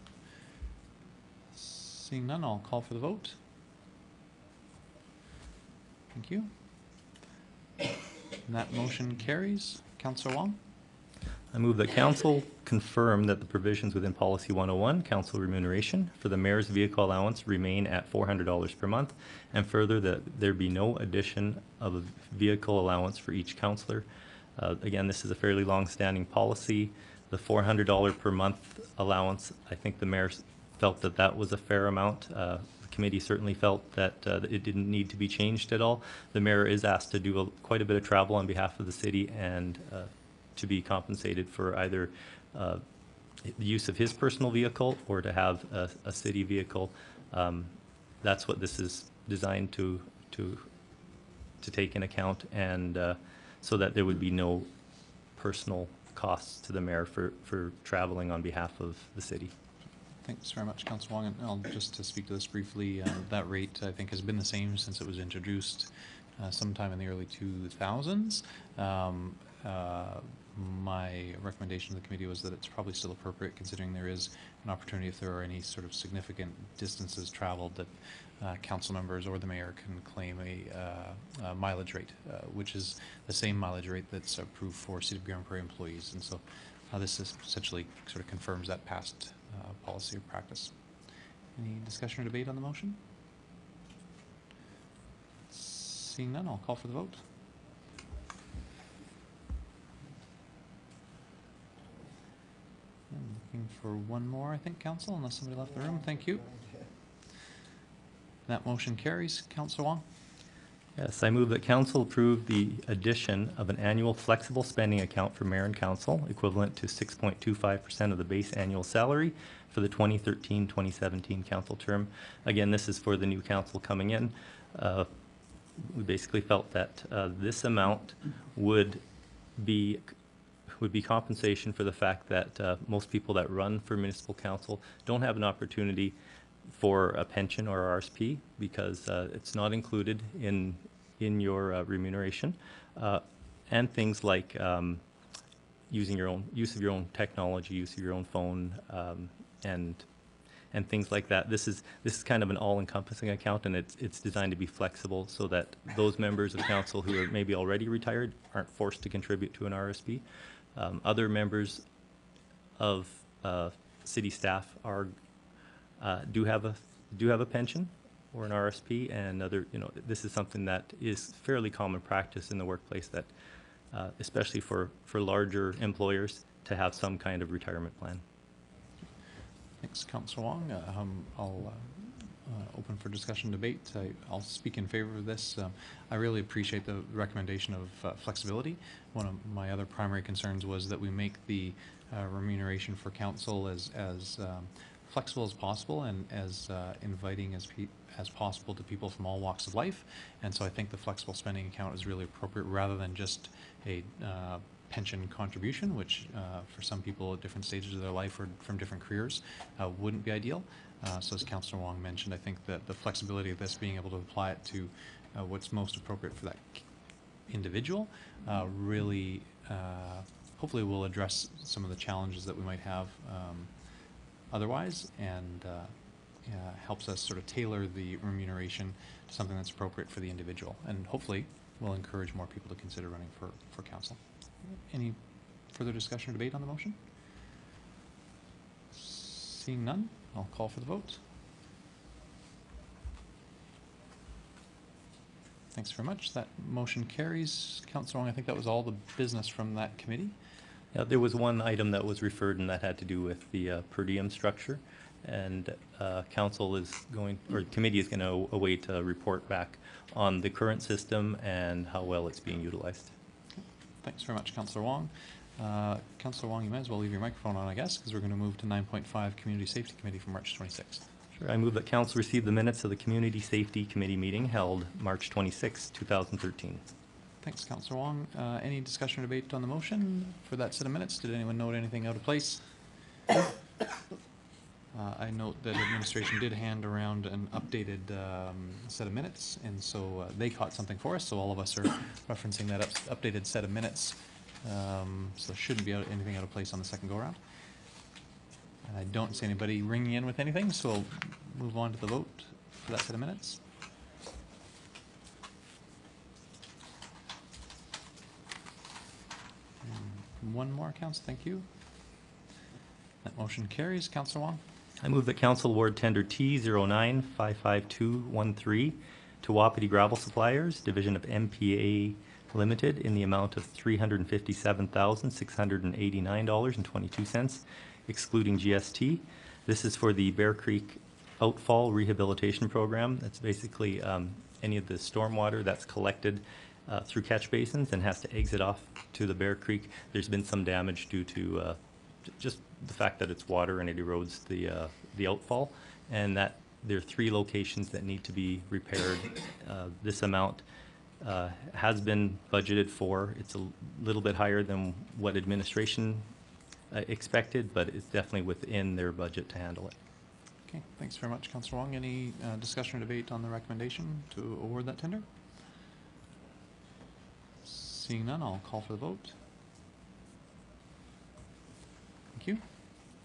Seeing none, I'll call for the vote. Thank you. And that motion carries. Councillor Wong? I move that council confirm that the provisions within Policy 101, council remuneration, for the mayor's vehicle allowance remain at $400 per month, and further that there be no addition of a vehicle allowance for each councillor. Again, this is a fairly long-standing policy. The $400 per month allowance, I think the mayor felt that that was a fair amount. The committee certainly felt that it didn't need to be changed at all. The mayor is asked to do quite a bit of travel on behalf of the city, and to be compensated for either the use of his personal vehicle or to have a city vehicle. That's what this is designed to take in account, and so that there would be no personal costs to the mayor for traveling on behalf of the city. Thanks very much, Councillor Wong. And I'll just to speak to this briefly, that rate, I think, has been the same since it was introduced sometime in the early 2000s. My recommendation to the committee was that it's probably still appropriate, considering there is an opportunity, if there are any sort of significant distances traveled, that council members or the mayor can claim a mileage rate, which is the same mileage rate that's approved for City of Grand Prairie employees. And so this is essentially sort of confirms that past policy or practice. Any discussion or debate on the motion? Seeing none, I'll call for the vote. I'm looking for one more, I think, Council, unless somebody left the room. Thank you. That motion carries. Councillor Wong? Yes, I move that council approve the addition of an annual flexible spending account for mayor and council, equivalent to 6.25% of the base annual salary for the 2013-2017 council term. Again, this is for the new council coming in. We basically felt that this amount would be compensation for the fact that most people that run for municipal council don't have an opportunity for a pension or RSP because it's not included in your remuneration, and things like use of your own technology, use of your own phone, and things like that. This is kind of an all-encompassing account, and it's designed to be flexible so that those members of council who are maybe already retired aren't forced to contribute to an RSP. Other members of city staff do have a pension or an RSP, and this is something that is fairly common practice in the workplace, that especially for larger employers, to have some kind of retirement plan. Thanks, Councillor Wong. I'll open for discussion debate. I'll speak in favor of this. I really appreciate the recommendation of flexibility. One of my other primary concerns was that we make the remuneration for council as flexible as possible and as inviting as possible to people from all walks of life. And so I think the flexible spending account is really appropriate rather than just a pension contribution, which for some people at different stages of their life or from different careers wouldn't be ideal. So as Councillor Wong mentioned, I think that the flexibility of this, being able to apply it to what's most appropriate for that individual, really hopefully will address some of the challenges that we might have otherwise, and helps us sort of tailor the remuneration to something that's appropriate for the individual, and hopefully will encourage more people to consider running for council. Any further discussion or debate on the motion? Seeing none, I'll call for the vote. Thanks very much. That motion carries. Councillor Wong, I think that was all the business from that committee. Yeah, there was one item that was referred, and that had to do with the per diem structure. And council is going, or committee is going to await a report back on the current system and how well it's being utilized. Thanks very much, Councillor Wong. Councillor Wong, you might as well leave your microphone on, I guess, because we're going to move to 9.5 Community Safety Committee from March 26th. Sure. I move that council receive the minutes of the Community Safety Committee meeting held March 26, 2013. Thanks, Councillor Wong. Any discussion or debate on the motion for that set of minutes? Did anyone note anything out of place? I note that administration did hand around an updated set of minutes, and so they caught something for us, so all of us are referencing that updated set of minutes. So there shouldn't be anything out of place on the second go-around. And I don't see anybody ringing in with anything, so we'll move on to the vote for that set of minutes. And one more, Council. Thank you. That motion carries. Councillor Wong. I move that council award tender T09-55213 to Wapiti Gravel Suppliers, Division of MPA Limited, in the amount of $357,689.22, excluding GST. This is for the Bear Creek Outfall Rehabilitation Program. That's basically any of the stormwater that's collected through catch basins and has to exit off to the Bear Creek. There's been some damage due to just the fact that it's water and it erodes the outfall, and that there are 3 locations that need to be repaired. This amount has been budgeted for. It's a little bit higher than what administration expected, but it's definitely within their budget to handle it. Okay, thanks very much, Councillor Wong. Any discussion or debate on the recommendation to award that tender? Seeing none, I'll call for the vote. Thank you.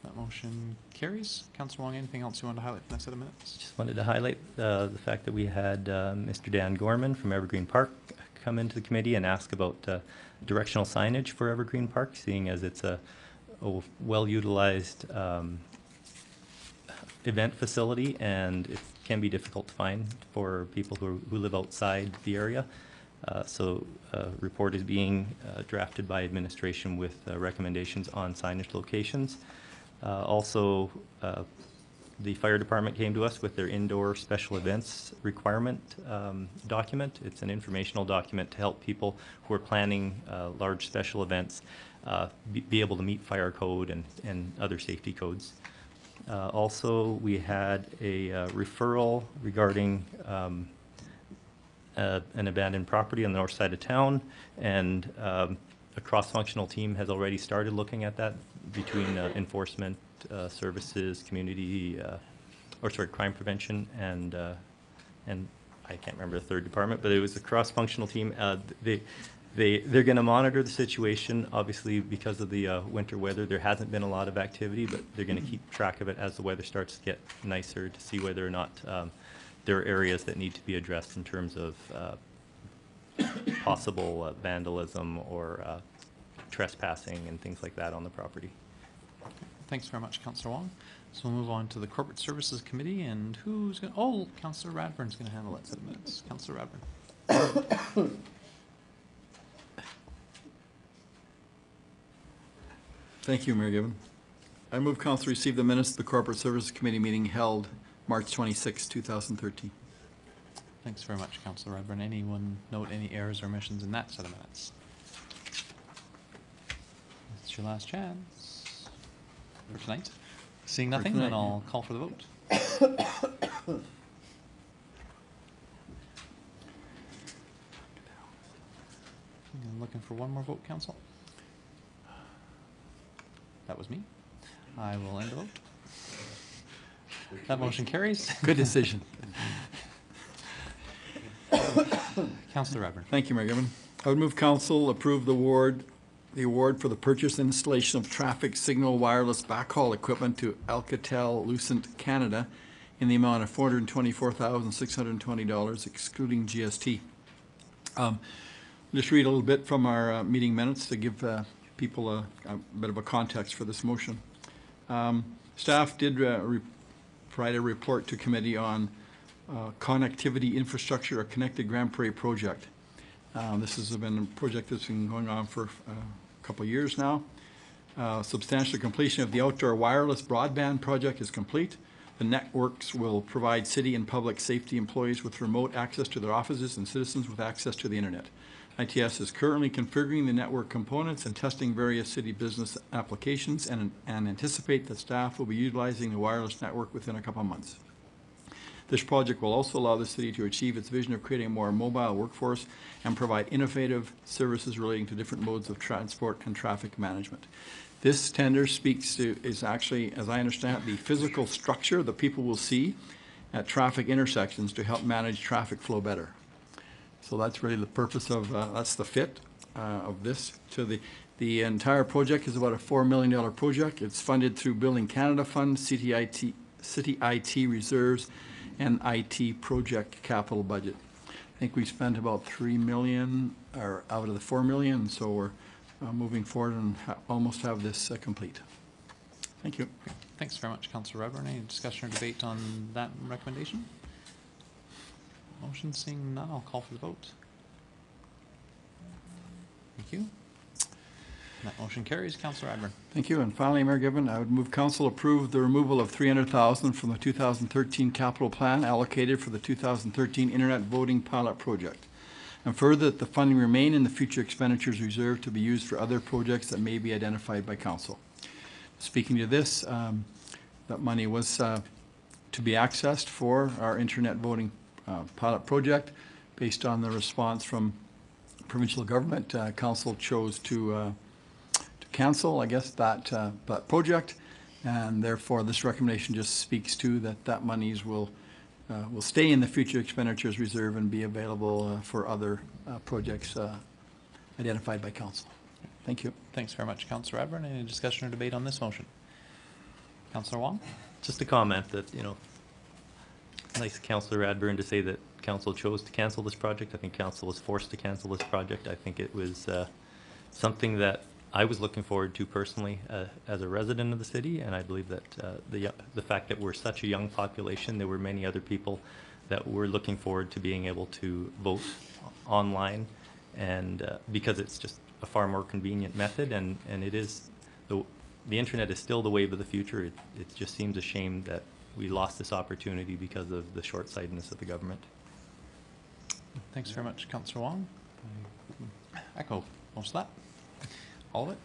That motion carries. Councillor Wong, anything else you want to highlight from that set of minutes? Just wanted to highlight the fact that we had Mr. Dan Gorman from Evergreen Park come into the committee and ask about directional signage for Evergreen Park, seeing as it's a well-utilized event facility, and it can be difficult to find for people who live outside the area. So a report is being drafted by administration with recommendations on signage locations. Also, the fire department came to us with their indoor special events requirement document. It's an informational document to help people who are planning large special events be able to meet fire code and other safety codes. Also, we had a referral regarding an abandoned property on the north side of town, and a cross-functional team has already started looking at that between enforcement services, community, crime prevention, and I can't remember the third department, but it was a cross-functional team. They're going to monitor the situation. Obviously, because of the winter weather, there hasn't been a lot of activity, but they're going to keep track of it as the weather starts to get nicer to see whether or not there are areas that need to be addressed in terms of possible vandalism or trespassing and things like that on the property. Thanks very much, Councillor Wong. So we'll move on to the Corporate Services Committee, and who's going to, oh, Councillor Radburn's going to handle that set of minutes. Councillor Radburn. Thank you, Mayor Given. I move council receive the minutes of the Corporate Services Committee meeting held March 26, 2013. Thanks very much, Councillor Radburn. Anyone note any errors or omissions in that set of minutes? It's your last chance for tonight. Seeing nothing, then I'll call for the vote. I'm looking for one more vote, Council. That was me. I will end the vote. That motion carries. Good decision. Councillor Radburn. Thank you, Mayor Given. I would move council approve the award for the purchase and installation of traffic signal wireless backhaul equipment to Alcatel-Lucent Canada in the amount of $424,620, excluding GST. Just read a little bit from our meeting minutes to give people a bit of a context for this motion. Staff did provide a report to committee on connectivity infrastructure, a connected Grand Prairie project. This has been a project that's been going on for a couple of years now. Substantial completion of the outdoor wireless broadband project is complete. The networks will provide city and public safety employees with remote access to their offices and citizens with access to the internet. ITS is currently configuring the network components and testing various city business applications and anticipate that staff will be utilizing the wireless network within a couple of months. This project will also allow the city to achieve its vision of creating a more mobile workforce and provide innovative services relating to different modes of transport and traffic management. This tender is actually, as I understand it, the physical structure that people will see at traffic intersections to help manage traffic flow better. So that's really the purpose of, that's the fit of this. So the entire project is about a $4 million project. It's funded through Building Canada Fund, City IT reserves, and IT project capital budget. I think we spent about $3 million or out of the $4 million, so we're moving forward and almost have this complete. Thank you. Thanks very much, Councillor Redburn. Any discussion or debate on that recommendation? Motion seeing none, I'll call for the vote. Thank you. That motion carries. Councillor Redburn. Thank you. And finally, Mayor Gibbon, I would move council approve the removal of $300,000 from the 2013 capital plan allocated for the 2013 internet voting pilot project. And further, that the funding remain in the future expenditures reserved to be used for other projects that may be identified by council. Speaking to this, that money was to be accessed for our internet voting pilot project. Based on the response from provincial government, council chose to cancel, I guess, that project, and therefore this recommendation just speaks to that monies will stay in the future expenditures reserve and be available for other projects identified by council. Thank you. Thanks very much, Councillor Redburn. Any discussion or debate on this motion? Councillor Wong? Just a comment that, you know, nice Councillor Radburn to say that council chose to cancel this project. I think council was forced to cancel this project. I think it was something that I was looking forward to personally as a resident of the city, and I believe that the fact that we're such a young population, there were many other people that were looking forward to being able to vote online, and because it's just a far more convenient method, and it is the internet is still the wave of the future. It just seems a shame that we lost this opportunity because of the short-sightedness of the government. Thanks very much, Councillor Wong. I echo most of that. All of it.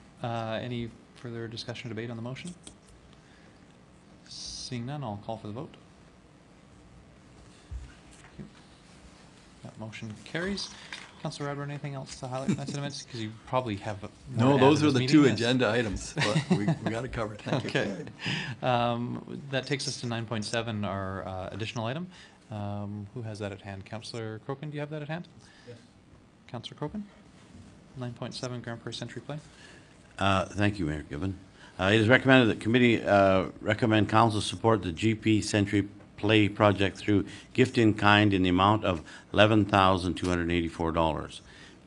Any further discussion or debate on the motion? Seeing none, I'll call for the vote. Thank you. That motion carries. Councillor Radburn, anything else to highlight in that sentiment? Because you probably have more No, to add those to are this the two meeting. agenda items, but we got it covered. Thank you. Okay. That takes us to 9.7, our additional item. Who has that at hand? Councillor Crokin, do you have that at hand? Yes. Councillor Crokin? 9.7 Grand Prairie Century Play. Thank you, Mayor Gibbon. It is recommended that committee recommend council support the GP Century Play project through gift in kind in the amount of $11,284.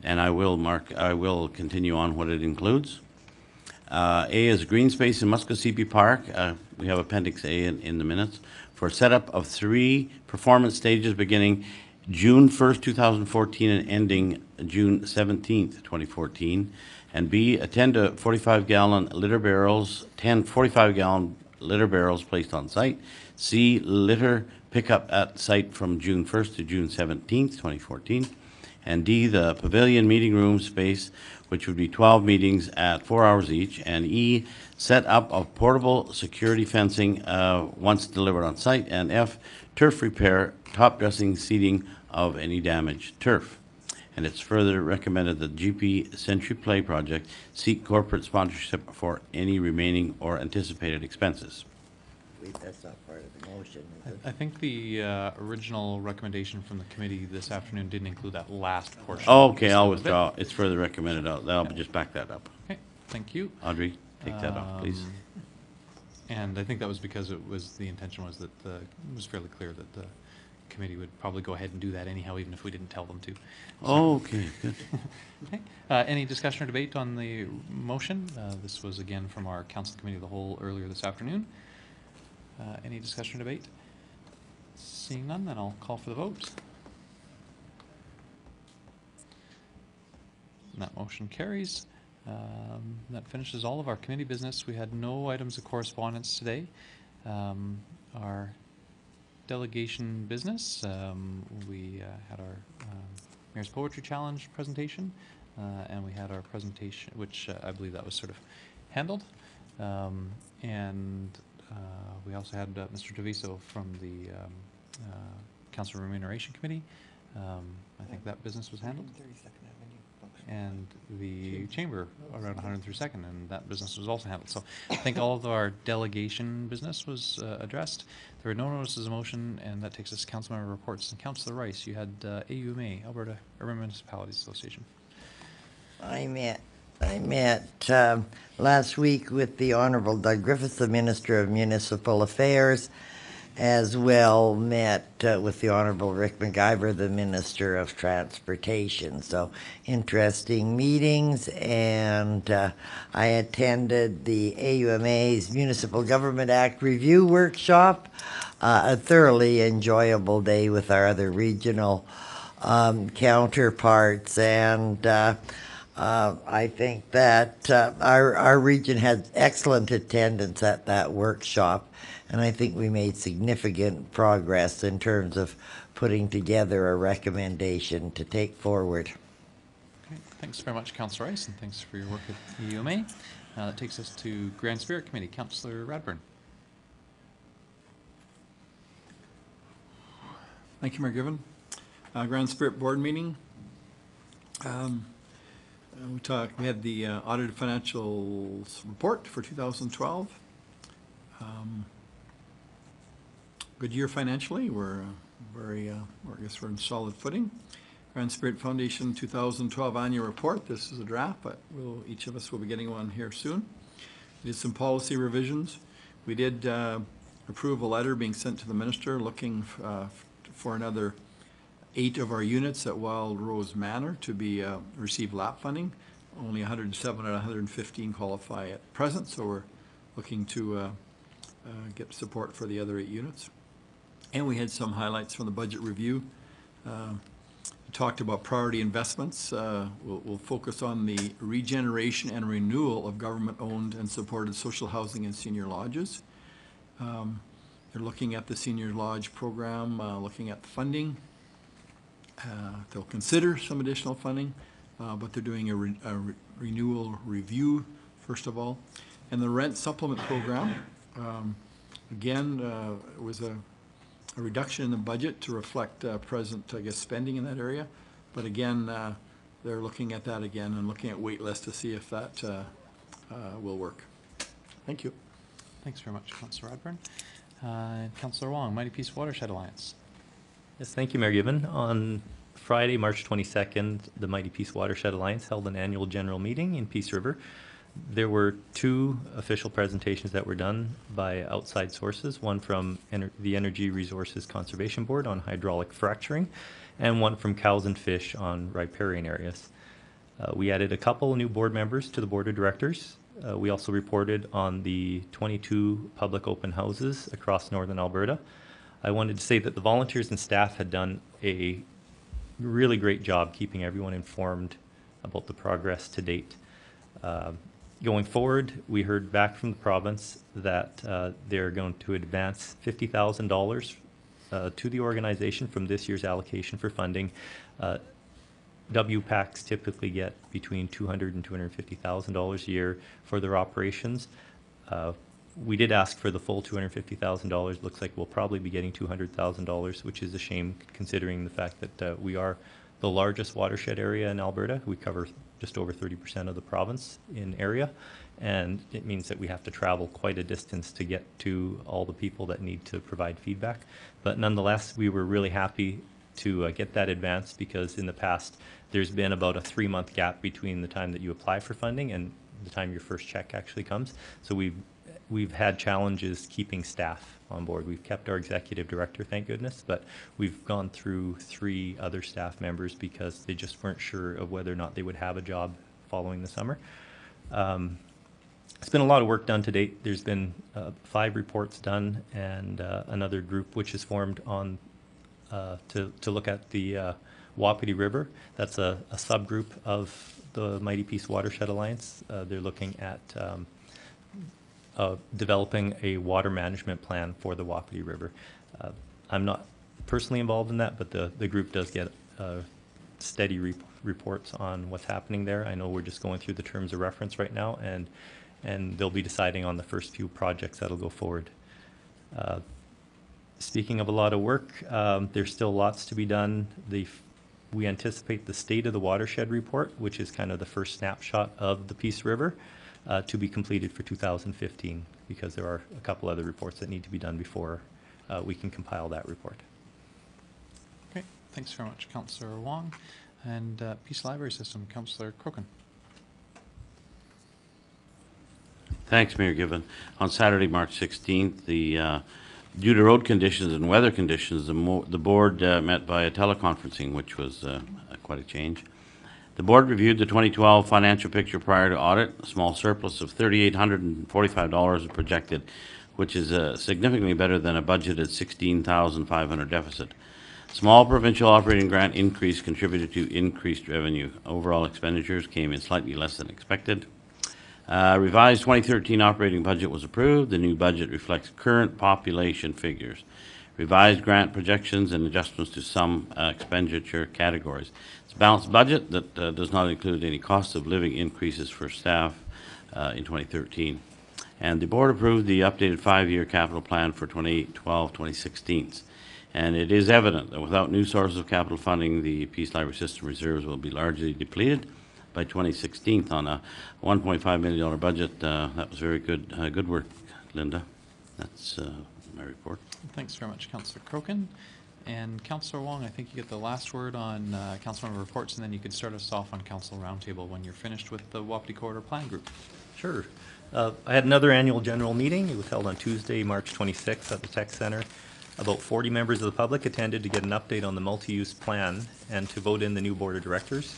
And I will continue on what it includes. A is green space in Muskogee Park. We have Appendix A in the minutes for setup of 3 performance stages beginning June 1st, 2014 and ending June 17th, 2014. And B, 10 to 45-gallon litter barrels, 10 45-gallon litter barrels placed on site. C, litter pickup at site from June 1st to June 17th, 2014. And D, the pavilion meeting room space, which would be 12 meetings at 4 hours each. And E, set up of portable security fencing once delivered on site. And F, turf repair, top dressing seating of any damaged turf. And it's further recommended that GP Century Play project seek corporate sponsorship for any remaining or anticipated expenses. That's not part of the motion, is it? I think the original recommendation from the committee this afternoon didn't include that last portion. Okay, I'll withdraw. It's further recommended. I'll just back that up. Okay, thank you. Audrey, take that off, please. And I think that was because it was, the intention was that it was fairly clear that the committee would probably go ahead and do that anyhow, even if we didn't tell them to. So, Okay, good. okay. Any discussion or debate on the motion? This was again from our Council Committee of the Whole earlier this afternoon. Any discussion or debate? Seeing none, then I'll call for the vote. And that motion carries. That finishes all of our committee business. We had no items of correspondence today. Our delegation business, we had our Mayor's Poetry Challenge presentation, and we had our presentation, which I believe that was sort of handled. And we also had Mr. Treviso from the Council Remuneration Committee. I think that business was handled. And the chamber around 132nd, and that business was also handled. So I think all of our delegation business was addressed. There were no notices of motion, and that takes us to council member reports. And Councillor Rice, you had AUMA, Alberta Urban Municipalities Association. I met last week with the Honourable Doug Griffiths, the Minister of Municipal Affairs, as well met with the Honourable Rick McIver, the Minister of Transportation. So interesting meetings, and I attended the AUMA's Municipal Government Act Review Workshop, a thoroughly enjoyable day with our other regional counterparts, and I think that our region had excellent attendance at that workshop, and I think we made significant progress in terms of putting together a recommendation to take forward. Okay. Thanks very much, Councillor Rice, and thanks for your work at the UMA. That takes us to Grand Spirit Committee. Councillor Radburn. Thank you, Mayor Given. Grand Spirit Board meeting. We had the audited financials report for 2012. Good year financially. We're I guess we're in solid footing. Grand Spirit Foundation 2012 annual report. This is a draft, but each of us will be getting one here soon. We did some policy revisions. We did approve a letter being sent to the minister looking for another 8 of our units at Wild Rose Manor to be receive LAP funding. Only 107 out of 115 qualify at present, so we're looking to get support for the other 8 units. And we had some highlights from the budget review. We talked about priority investments. We'll focus on the regeneration and renewal of government-owned and supported social housing and senior lodges. They're looking at the senior lodge program, looking at the funding. They'll consider some additional funding, but they're doing a renewal review, first of all. And the rent supplement program, again, was a reduction in the budget to reflect present, I guess, spending in that area. But again, they're looking at that again and looking at wait lists to see if that will work. Thank you. Thanks very much, Councillor Radburn. Councillor Wong, Mighty Peace Watershed Alliance. Yes, thank you, Mayor Given. On Friday, March 22nd, the Mighty Peace Watershed Alliance held an annual general meeting in Peace River. There were 2 official presentations that were done by outside sources, one from the Energy Resources Conservation Board on hydraulic fracturing, and one from Cows and Fish on riparian areas. We added a couple new board members to the board of directors. We also reported on the 22 public open houses across northern Alberta. I wanted to say that the volunteers and staff had done a really great job keeping everyone informed about the progress to date. Going forward, we heard back from the province that they're going to advance $50,000 to the organization from this year's allocation for funding. WPACs typically get between $200,000 and $250,000 a year for their operations. We did ask for the full $250,000. Looks like we'll probably be getting $200,000, which is a shame considering the fact that we are the largest watershed area in Alberta. We cover just over 30% of the province in area, and it means that we have to travel quite a distance to get to all the people that need to provide feedback. But nonetheless, we were really happy to get that advance, because in the past there's been about a 3-month gap between the time that you apply for funding and the time your first check actually comes. So we've had challenges keeping staff on board. We've kept our executive director, thank goodness, but we've gone through 3 other staff members because they just weren't sure of whether or not they would have a job following the summer. It's been a lot of work done to date. There's been 5 reports done and another group which is formed on to look at the Wapiti River. That's a subgroup of the Mighty Peace Watershed Alliance. They're looking at developing a water management plan for the Wapiti River. I'm not personally involved in that, but the group does get steady reports on what's happening there. I know we're just going through the terms of reference right now, and they'll be deciding on the first few projects that'll go forward. Speaking of a lot of work, there's still lots to be done. We anticipate the State of the Watershed report, which is kind of the first snapshot of the Peace River, to be completed for 2015, because there are a couple other reports that need to be done before we can compile that report. Okay, thanks very much, Councillor Wong. And Peace Library System, Councillor Crokin. Thanks, Mayor Given. On Saturday, March 16th, due to road conditions and weather conditions, the board met via teleconferencing, which was quite a change. The board reviewed the 2012 financial picture prior to audit. A small surplus of $3,845 is projected, which is significantly better than a budgeted $16,500 deficit. Small provincial operating grant increase contributed to increased revenue. Overall expenditures came in slightly less than expected. Revised 2013 operating budget was approved. The new budget reflects current population figures. Revised grant projections and adjustments to some expenditure categories. It's a balanced budget that does not include any cost of living increases for staff in 2013. And the board approved the updated 5-year capital plan for 2012-2016. And it is evident that without new sources of capital funding, the Peace Library System reserves will be largely depleted by 2016 on a $1.5 million budget. That was very good work, Linda. That's my report. Thanks very much, Councillor Crokin. And Councillor Wong, I think you get the last word on council member reports, and then you could start us off on council roundtable when you're finished with the Wapiti Corridor Plan Group. Sure. I had another annual general meeting. It was held on Tuesday, March 26th at the Tech Center. About 40 members of the public attended to get an update on the multi-use plan and to vote in the new board of directors.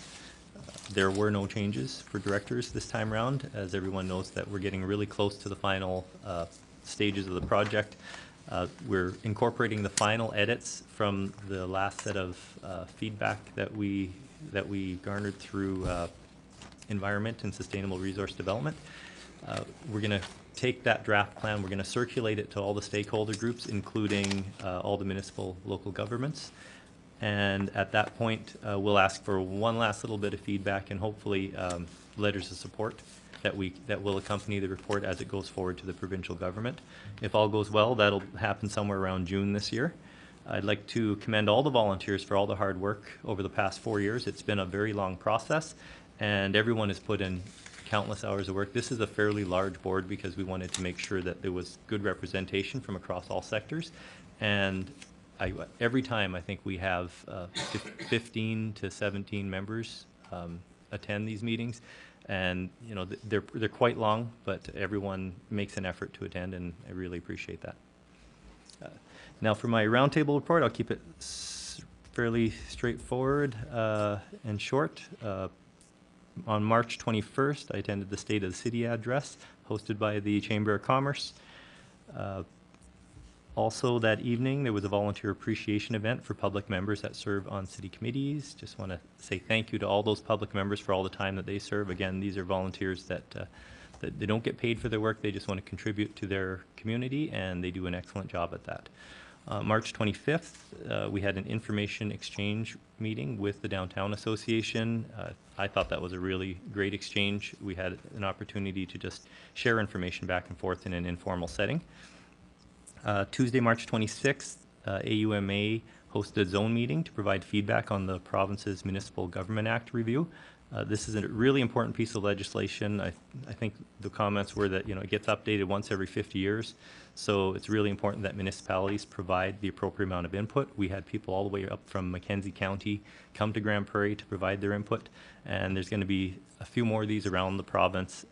There were no changes for directors this time around, as everyone knows that we're getting really close to the final stages of the project. We're incorporating the final edits from the last set of feedback that we garnered through Environment and Sustainable Resource Development. We're going to take that draft plan, we're going to circulate it to all the stakeholder groups, including all the municipal local governments. And at that point, we'll ask for one last little bit of feedback and hopefully letters of support that will accompany the report as it goes forward to the provincial government. If all goes well, that'll happen somewhere around June this year. I'd like to commend all the volunteers for all the hard work over the past 4 years. It's been a very long process, and everyone has put in countless hours of work. This is a fairly large board because we wanted to make sure that there was good representation from across all sectors. And every time I think we have 15 to 17 members attend these meetings, and you know they're quite long, but everyone makes an effort to attend, and I really appreciate that. Now for my roundtable report, I'll keep it fairly straightforward and short. On March 21st, I attended the State of the City address hosted by the Chamber of Commerce. Also that evening, there was a volunteer appreciation event for public members that serve on city committees. Just want to say thank you to all those public members for all the time that they serve. Again, these are volunteers that they don't get paid for their work. They just want to contribute to their community, and they do an excellent job at that. March 25th, we had an information exchange meeting with the Downtown Association. I thought that was a really great exchange. We had an opportunity to just share information back and forth in an informal setting. Tuesday, March 26th, AUMA hosted a zone meeting to provide feedback on the province's Municipal Government Act review. This is a really important piece of legislation. I think the comments were that it gets updated once every 50 years, so it's really important that municipalities provide the appropriate amount of input. We had people all the way up from Mackenzie County come to Grand Prairie to provide their input, and there's going to be a few more of these around the province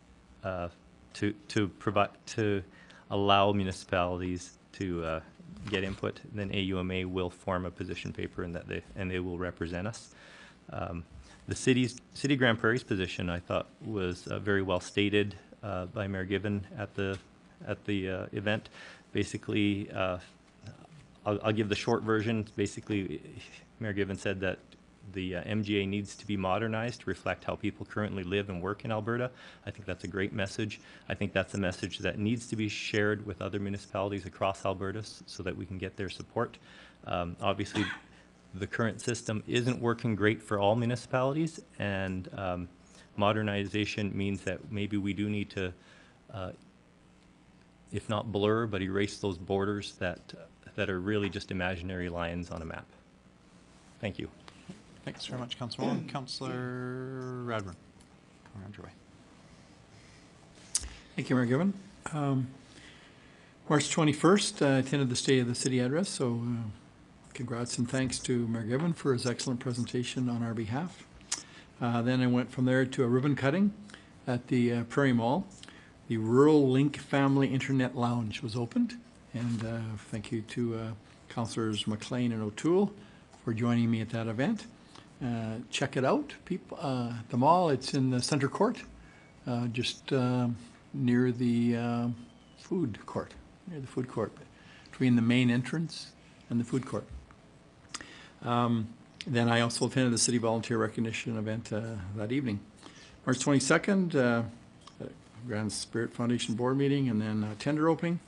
to allow municipalities to get input. Then AUMA will form a position paper, and they will represent us. The City Grand Prairie's position, I thought, was very well stated. by Mayor Given at the event. Basically, I'll give the short version. Basically, Mayor Given said that the MGA needs to be modernized to reflect how people currently live and work in Alberta. I think that's a great message. I think that's a message that needs to be shared with other municipalities across Alberta so that we can get their support. Obviously, the current system isn't working great for all municipalities, and modernization means that maybe we do need to, if not blur, but erase those borders that are really just imaginary lines on a map. Thank you. Thanks very much, Councillor Wong. Councillor Radburn, around your way. Thank you, Mayor Given. March 21st, I attended the State of the City address, so congrats and thanks to Mayor Given for his excellent presentation on our behalf. Then I went from there to a ribbon cutting at the Prairie Mall. The Rural Link Family Internet Lounge was opened, and thank you to Councillors McLean and O'Toole for joining me at that event. Check it out, people. The mall, it's in the center court, just near the food court, between the main entrance and the food court. Then I also attended the City Volunteer Recognition event that evening. March 22nd, Grand Spirit Foundation Board meeting, and then tender opening.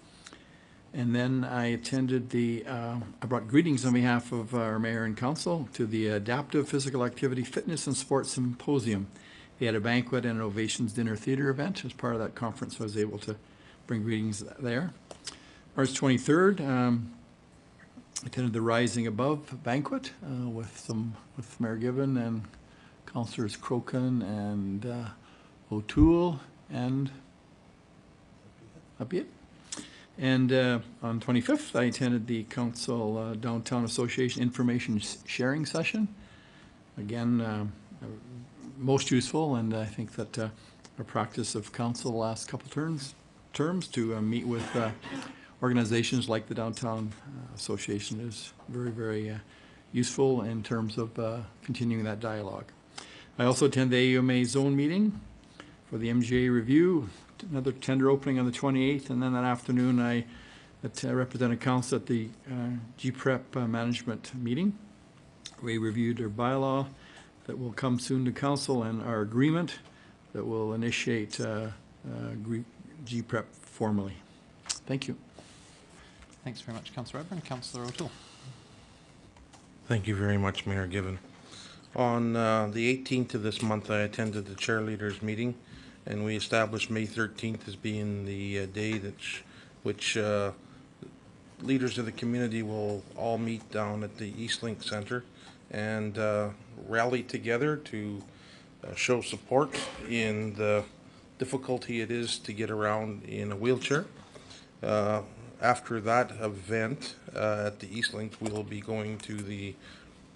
And then I attended I brought greetings on behalf of our mayor and council to the Adaptive Physical Activity, Fitness and Sports Symposium. They had a banquet and an Ovations Dinner Theater event. As part of that conference, I was able to bring greetings there. March 23rd, I attended the Rising Above banquet with Mayor Given and Councillors Crokin and O'Toole and Abiet. And on 25th, I attended the Council Downtown Association Information Sharing Session. Again, most useful, and I think that our practice of council the last couple terms to meet with organizations like the Downtown Association is very, very useful in terms of continuing that dialogue. I also attended the AUMA zone meeting for the MGA review, another tender opening on the 28th, and then that afternoon I represented council at the GPREP management meeting. We reviewed our bylaw that will come soon to council and our agreement that will initiate GPREP formally. Thank you. Thanks very much, Councillor Radburn. Councillor O'Toole. Thank you very much, Mayor Given. On the 18th of this month, I attended the chair leaders meeting, and we established May 13th as being the day which leaders of the community will all meet down at the Eastlink Center and rally together to show support in the difficulty it is to get around in a wheelchair. After that event at the Eastlink, we will be going to the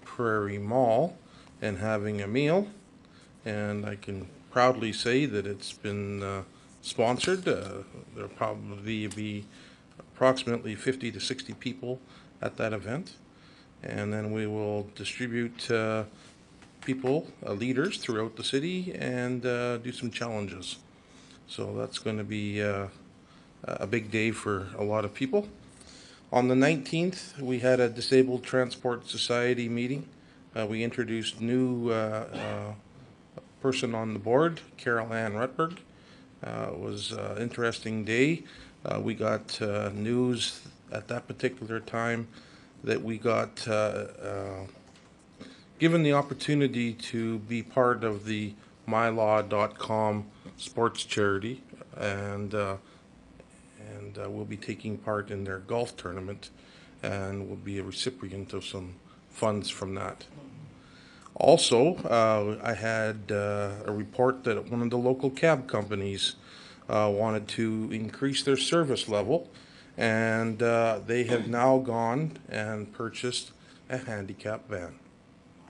Prairie Mall and having a meal, and I can proudly say that it's been sponsored. There'll probably be approximately 50 to 60 people at that event, and then we will distribute people, leaders throughout the city, and do some challenges. So that's going to be a big day for a lot of people. On the 19th, we had a Disabled Transport Society meeting. We introduced new person on the board, Carol Ann Rutberg. It was an interesting day. We got news at that particular time that we got given the opportunity to be part of the mylaw.com sports charity, and we'll be taking part in their golf tournament, and will be a recipient of some funds from that. Also, I had a report that one of the local cab companies wanted to increase their service level, and they have now gone and purchased a handicap van.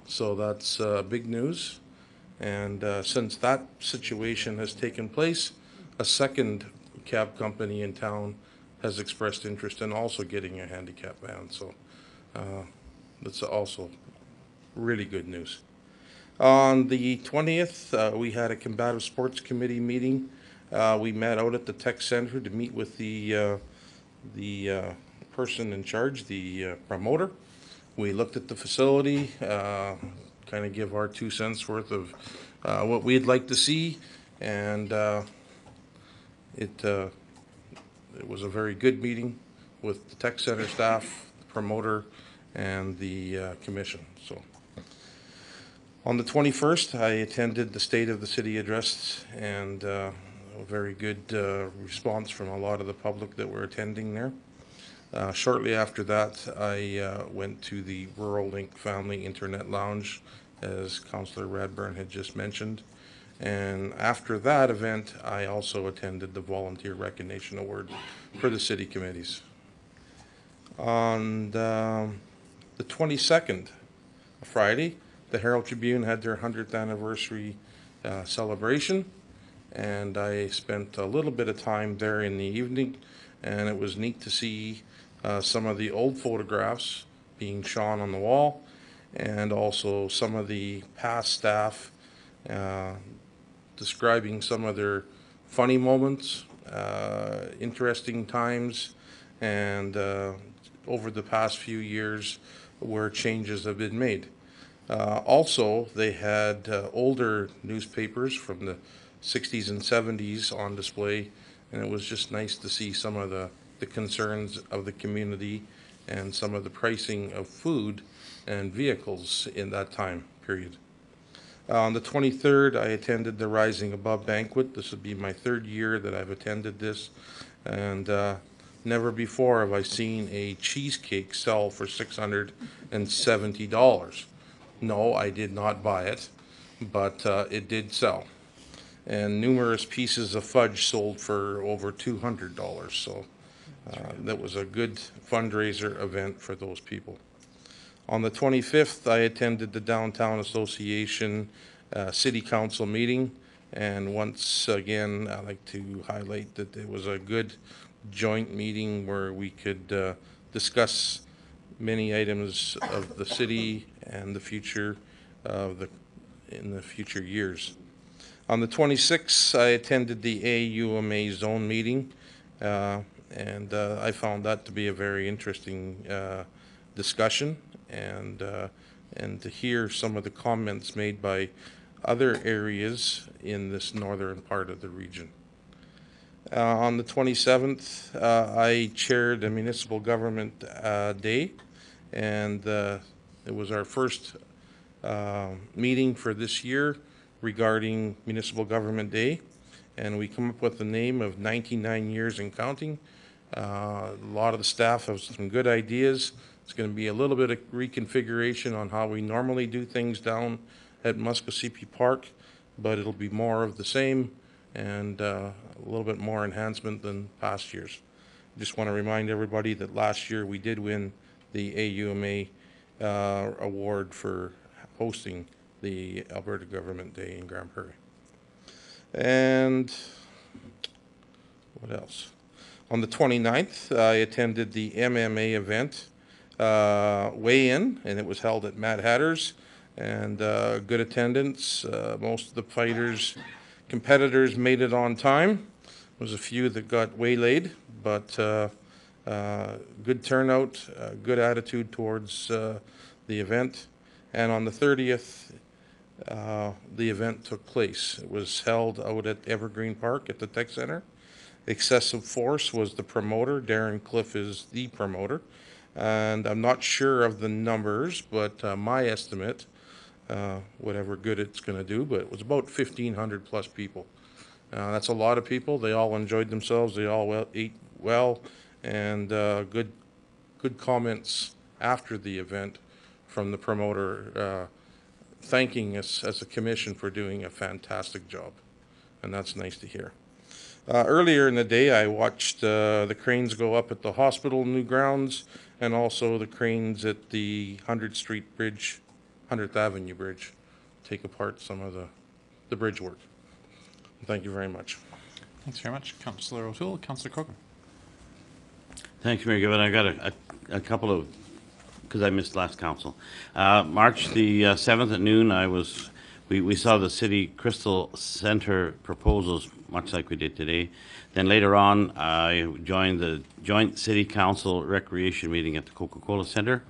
So that's big news. And since that situation has taken place, a second cab company in town has expressed interest in also getting a handicap van. So that's also really good news. On the 20th, we had a combative sports committee meeting We met out at the tech center to meet with the person in charge, the promoter. We looked at the facility, kind of give our 2 cents worth of what we'd like to see, and it was a very good meeting with the tech center staff, the promoter, and the commission. So, on the 21st, I attended the State of the City address, and a very good response from a lot of the public that were attending there. Shortly after that, I went to the Rural Link Family Internet Lounge, as Councillor Radburn had just mentioned. And after that event, I also attended the Volunteer Recognition Award for the city committees. On the 22nd, Friday, the Herald Tribune had their 100th anniversary celebration, and I spent a little bit of time there in the evening, and it was neat to see some of the old photographs being shown on the wall, and also some of the past staff describing some of their funny moments, interesting times, and over the past few years where changes have been made. Also, they had older newspapers from the 60s and 70s on display, and it was just nice to see some of the concerns of the community and some of the pricing of food and vehicles in that time period. On the 23rd, I attended the Rising Above banquet. This would be my 3rd year that I've attended this, and never before have I seen a cheesecake sell for $670. No, I did not buy it, but it did sell. And numerous pieces of fudge sold for over $200, so that was a good fundraiser event for those people. On the 25th, I attended the Downtown Association City Council meeting, and once again, I'd like to highlight that it was a good joint meeting where we could discuss many items of the city and the future of in the future years. On the 26th, I attended the AUMA zone meeting, and I found that to be a very interesting discussion, and to hear some of the comments made by other areas in this northern part of the region. On the 27th, I chaired a municipal government day, and it was our first meeting for this year regarding Municipal Government Day, and we come up with the name of 99 Years and Counting. A lot of the staff have some good ideas. It's going to be a little bit of reconfiguration on how we normally do things down at Muskosipi Park, but it'll be more of the same and a little bit more enhancement than past years. Just want to remind everybody that last year we did win the AUMA award for hosting the Alberta Government Day in Grand Prairie. And what else? On the 29th, I attended the MMA event weigh-in, and it was held at Mad Hatter's, and good attendance. Most of the competitors made it on time. There was a few that got waylaid, but good turnout, good attitude towards the event. And on the 30th, the event took place. It was held out at Evergreen Park at the Tech Center. Excessive Force was the promoter. Darren Cliff is the promoter. And I'm not sure of the numbers, but my estimate, whatever good it's going to do, but it was about 1,500 plus people. That's a lot of people. They all enjoyed themselves. They all ate well, and good comments after the event from the promoter, thanking us as a commission for doing a fantastic job, and that's nice to hear. Earlier in the day, I watched the cranes go up at the hospital new grounds, and also the cranes at the 100th Avenue Bridge take apart some of the bridge work. Thank you very much. Thanks very much, Councillor O'Toole. Councillor Corcoran. Thanks, Mayor Given. I got a couple of, because I missed last council. March the 7th at noon, I was we saw the city Crystal Center proposals, much like we did today. Then later on, I joined the joint city council recreation meeting at the Coca-Cola Center.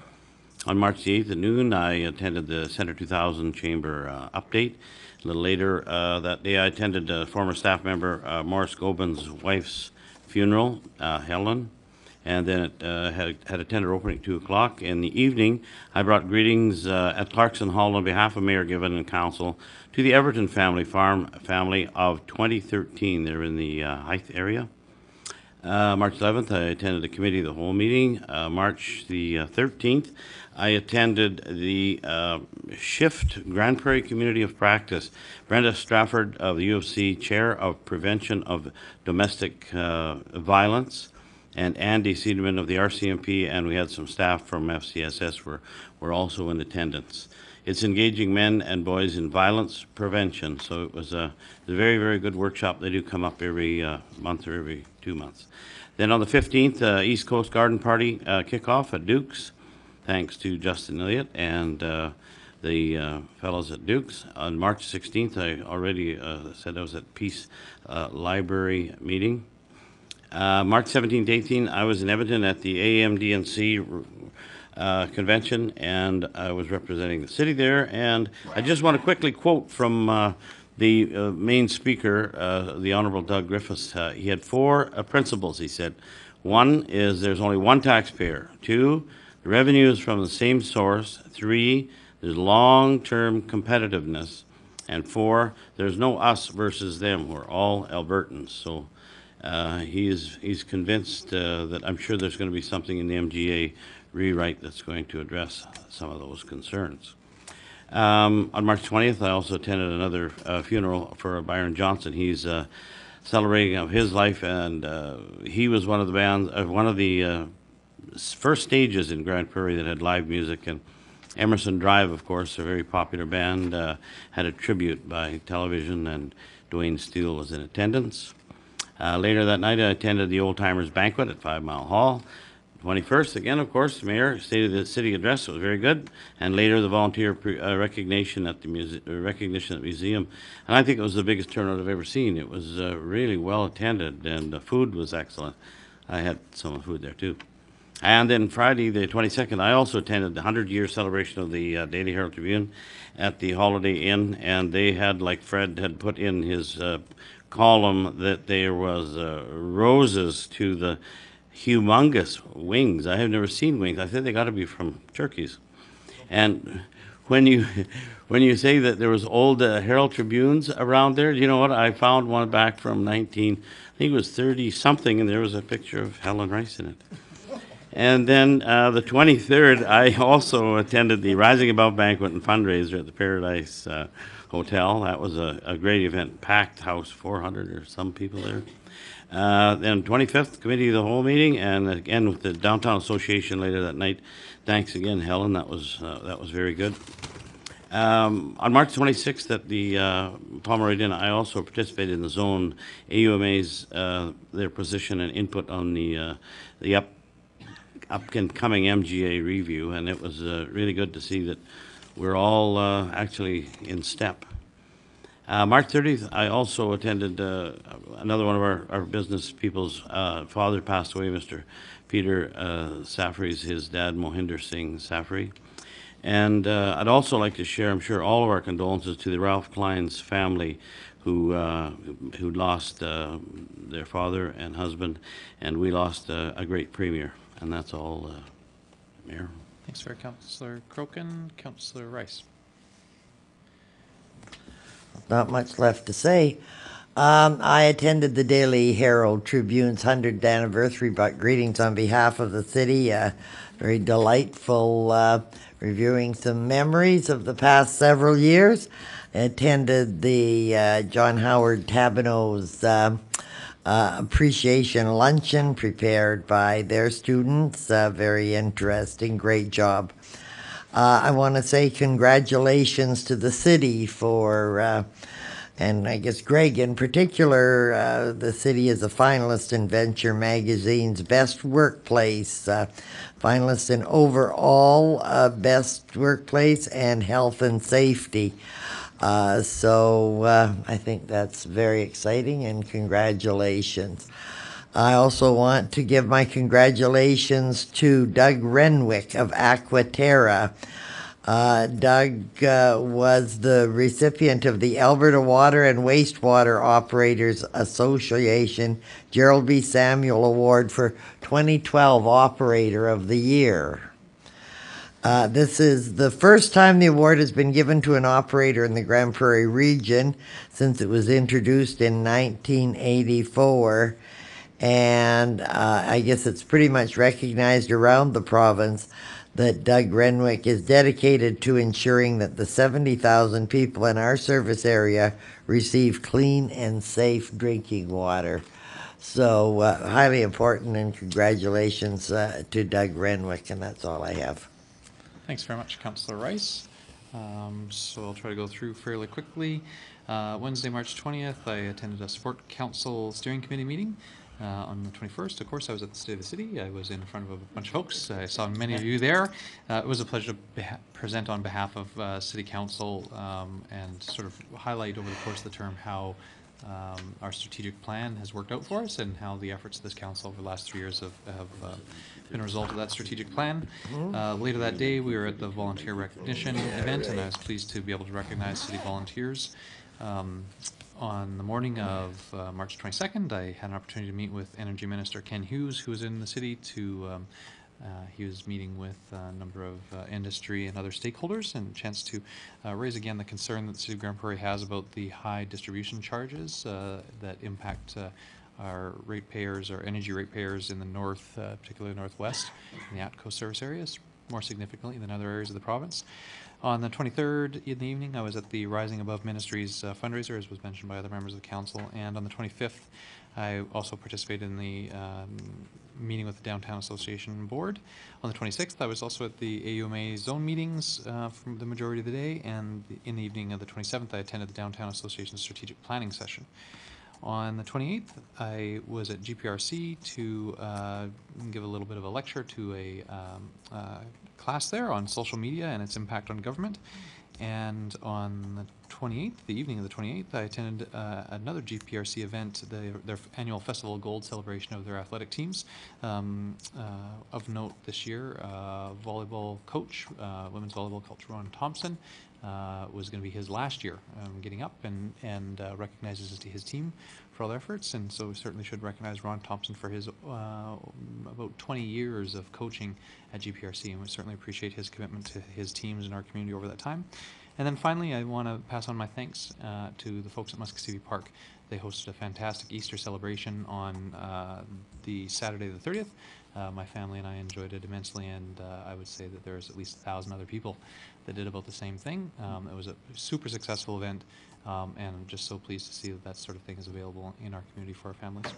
On March the 8th at noon, I attended the Center 2000 Chamber update. A little later that day, I attended former staff member Morris Gobin's wife's funeral, Helen, and then it had a tender opening at 2 o'clock. In the evening, I brought greetings at Clarkson Hall on behalf of Mayor Given and Council to the Everton family of 2013. They're in the Hythe area. March 11th, I attended the committee of the whole meeting. March the 13th, I attended the SHIFT Grand Prairie Community of Practice. Brenda Strafford of the U of C, Chair of Prevention of Domestic Violence, and Andy Seidman of the RCMP, and we had some staff from FCSS were also in attendance. It's engaging men and boys in violence prevention, so it was a very, very good workshop. They do come up every month or every 2 months. Then on the 15th, East Coast Garden Party kickoff at Duke's, thanks to Justin Elliott and the fellows at Duke's. On March 16th, I already said I was at Peace Library meeting. March 17th, 18th, I was in Edmonton at the AMDNC convention, and I was representing the city there. And I just want to quickly quote from the main speaker, the Honorable Doug Griffiths. He had 4 principles, he said. 1 is there's only one taxpayer. 2, the revenue is from the same source. 3, there's long-term competitiveness. And 4, there's no us versus them. We're all Albertans. So he's convinced that I'm sure there's going to be something in the MGA rewrite that's going to address some of those concerns. On March 20th, I also attended another funeral for Byron Johnson. He's celebrating of his life, and he was one of the first stages in Grand Prairie that had live music. And Emerson Drive, of course, a very popular band, had a tribute by television, and Dwayne Steele was in attendance. Later that night, I attended the Old Timers Banquet at 5 Mile Hall. 21st, again, of course, the mayor stated the city address. It was very good. And later, the volunteer recognition at the museum. And I think it was the biggest turnout I've ever seen. It was really well attended, and the food was excellent. I had some food there, too. And then Friday, the 22nd, I also attended the 100-year celebration of the Daily Herald Tribune at the Holiday Inn. And they had, like Fred had put in his column, that there was roses to the humongous wings. I have never seen wings. I think they got to be from turkeys. And when you say that there was old Herald Tribunes around there, you know what? I found one back from I think it was 30 something, and there was a picture of Helen Rice in it. And then the 23rd, I also attended the Rising Above Banquet and Fundraiser at the Paradise Hotel. That was a great event, packed house, 400 or some people there. Then 25th, committee of the whole meeting, and again with the Downtown Association later that night. Thanks again, Helen. That was very good. On March 26th at the Pomeroy Inn, I also participated in the Zone AUMA's their position and input on the upcoming MGA review, and it was really good to see that we're all actually in step. March 30th, I also attended another one of our business people's father passed away, Mr. Peter Safri's, his dad, Mohinder Singh Safri. And I'd also like to share, I'm sure, all of our condolences to the Ralph Klein's family who lost their father and husband, and we lost a great premier. And that's all, Mayor. Thanks, for Councillor Crokin. Councillor Rice. Not much left to say. I attended the Daily Herald Tribune's 100th anniversary, but greetings on behalf of the city. Very delightful reviewing some memories of the past several years. I attended the John Howard Tabineau's appreciation luncheon prepared by their students. Very interesting, great job. I want to say congratulations to the city for, and I guess Greg in particular, the city is a finalist in Venture Magazine's Best Workplace, finalist in overall Best Workplace and Health and Safety. I think that's very exciting, and congratulations. I also want to give my congratulations to Doug Renwick of Aquaterra. Doug was the recipient of the Alberta Water and Wastewater Operators Association Gerald B. Samuel Award for 2012 Operator of the Year. This is the first time the award has been given to an operator in the Grand Prairie region since it was introduced in 1984. And I guess it's pretty much recognized around the province that Doug Renwick is dedicated to ensuring that the 70,000 people in our service area receive clean and safe drinking water. So highly important, and congratulations to Doug Renwick, and that's all I have. Thanks very much, Councillor Rice. So I'll try to go through fairly quickly. Wednesday, March 20th, I attended a Sport Council Steering Committee meeting. On the 21st, of course, I was at the State of the City. I was in front of a bunch of folks. I saw many of you there. It was a pleasure to present on behalf of City Council and sort of highlight over the course of the term how our strategic plan has worked out for us and how the efforts of this council over the last 3 years have been a result of that strategic plan. Later that day, we were at the volunteer recognition event, and I was pleased to be able to recognize city volunteers. On the morning of March 22nd, I had an opportunity to meet with Energy Minister Ken Hughes, who was in the city. He was meeting with a number of industry and other stakeholders, and a chance to raise again the concern that the City of Grand Prairie has about the high distribution charges that impact our ratepayers, our energy ratepayers in the north, particularly northwest, in the ATCO service areas, more significantly than other areas of the province. On the 23rd in the evening, I was at the Rising Above Ministries fundraiser, as was mentioned by other members of the council, and on the 25th, I also participated in the meeting with the Downtown Association Board. On the 26th, I was also at the AUMA zone meetings from the majority of the day, and in the evening of the 27th, I attended the Downtown Association Strategic Planning session. On the 28th, I was at GPRC to give a little bit of a lecture to a class there on social media and its impact on government. And on the 28th, the evening of the 28th, I attended another GPRC event, their annual Festival of Gold celebration of their athletic teams. Of note this year, volleyball coach, women's volleyball coach Ron Thompson, was going to be his last year getting up and recognizes his team for all their efforts, and so we certainly should recognize Ron Thompson for his about 20 years of coaching at GPRC, and we certainly appreciate his commitment to his teams and our community over that time. And then finally, I want to pass on my thanks to the folks at Muskogee Park. They hosted a fantastic Easter celebration on the Saturday the 30th. My family and I enjoyed it immensely, and I would say that there's at least 1,000 other people that did about the same thing. It was a super successful event, and I'm just so pleased to see that that sort of thing is available in our community for our families.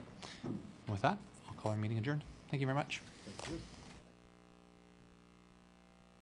And with that, I'll call our meeting adjourned. Thank you very much. Thank you.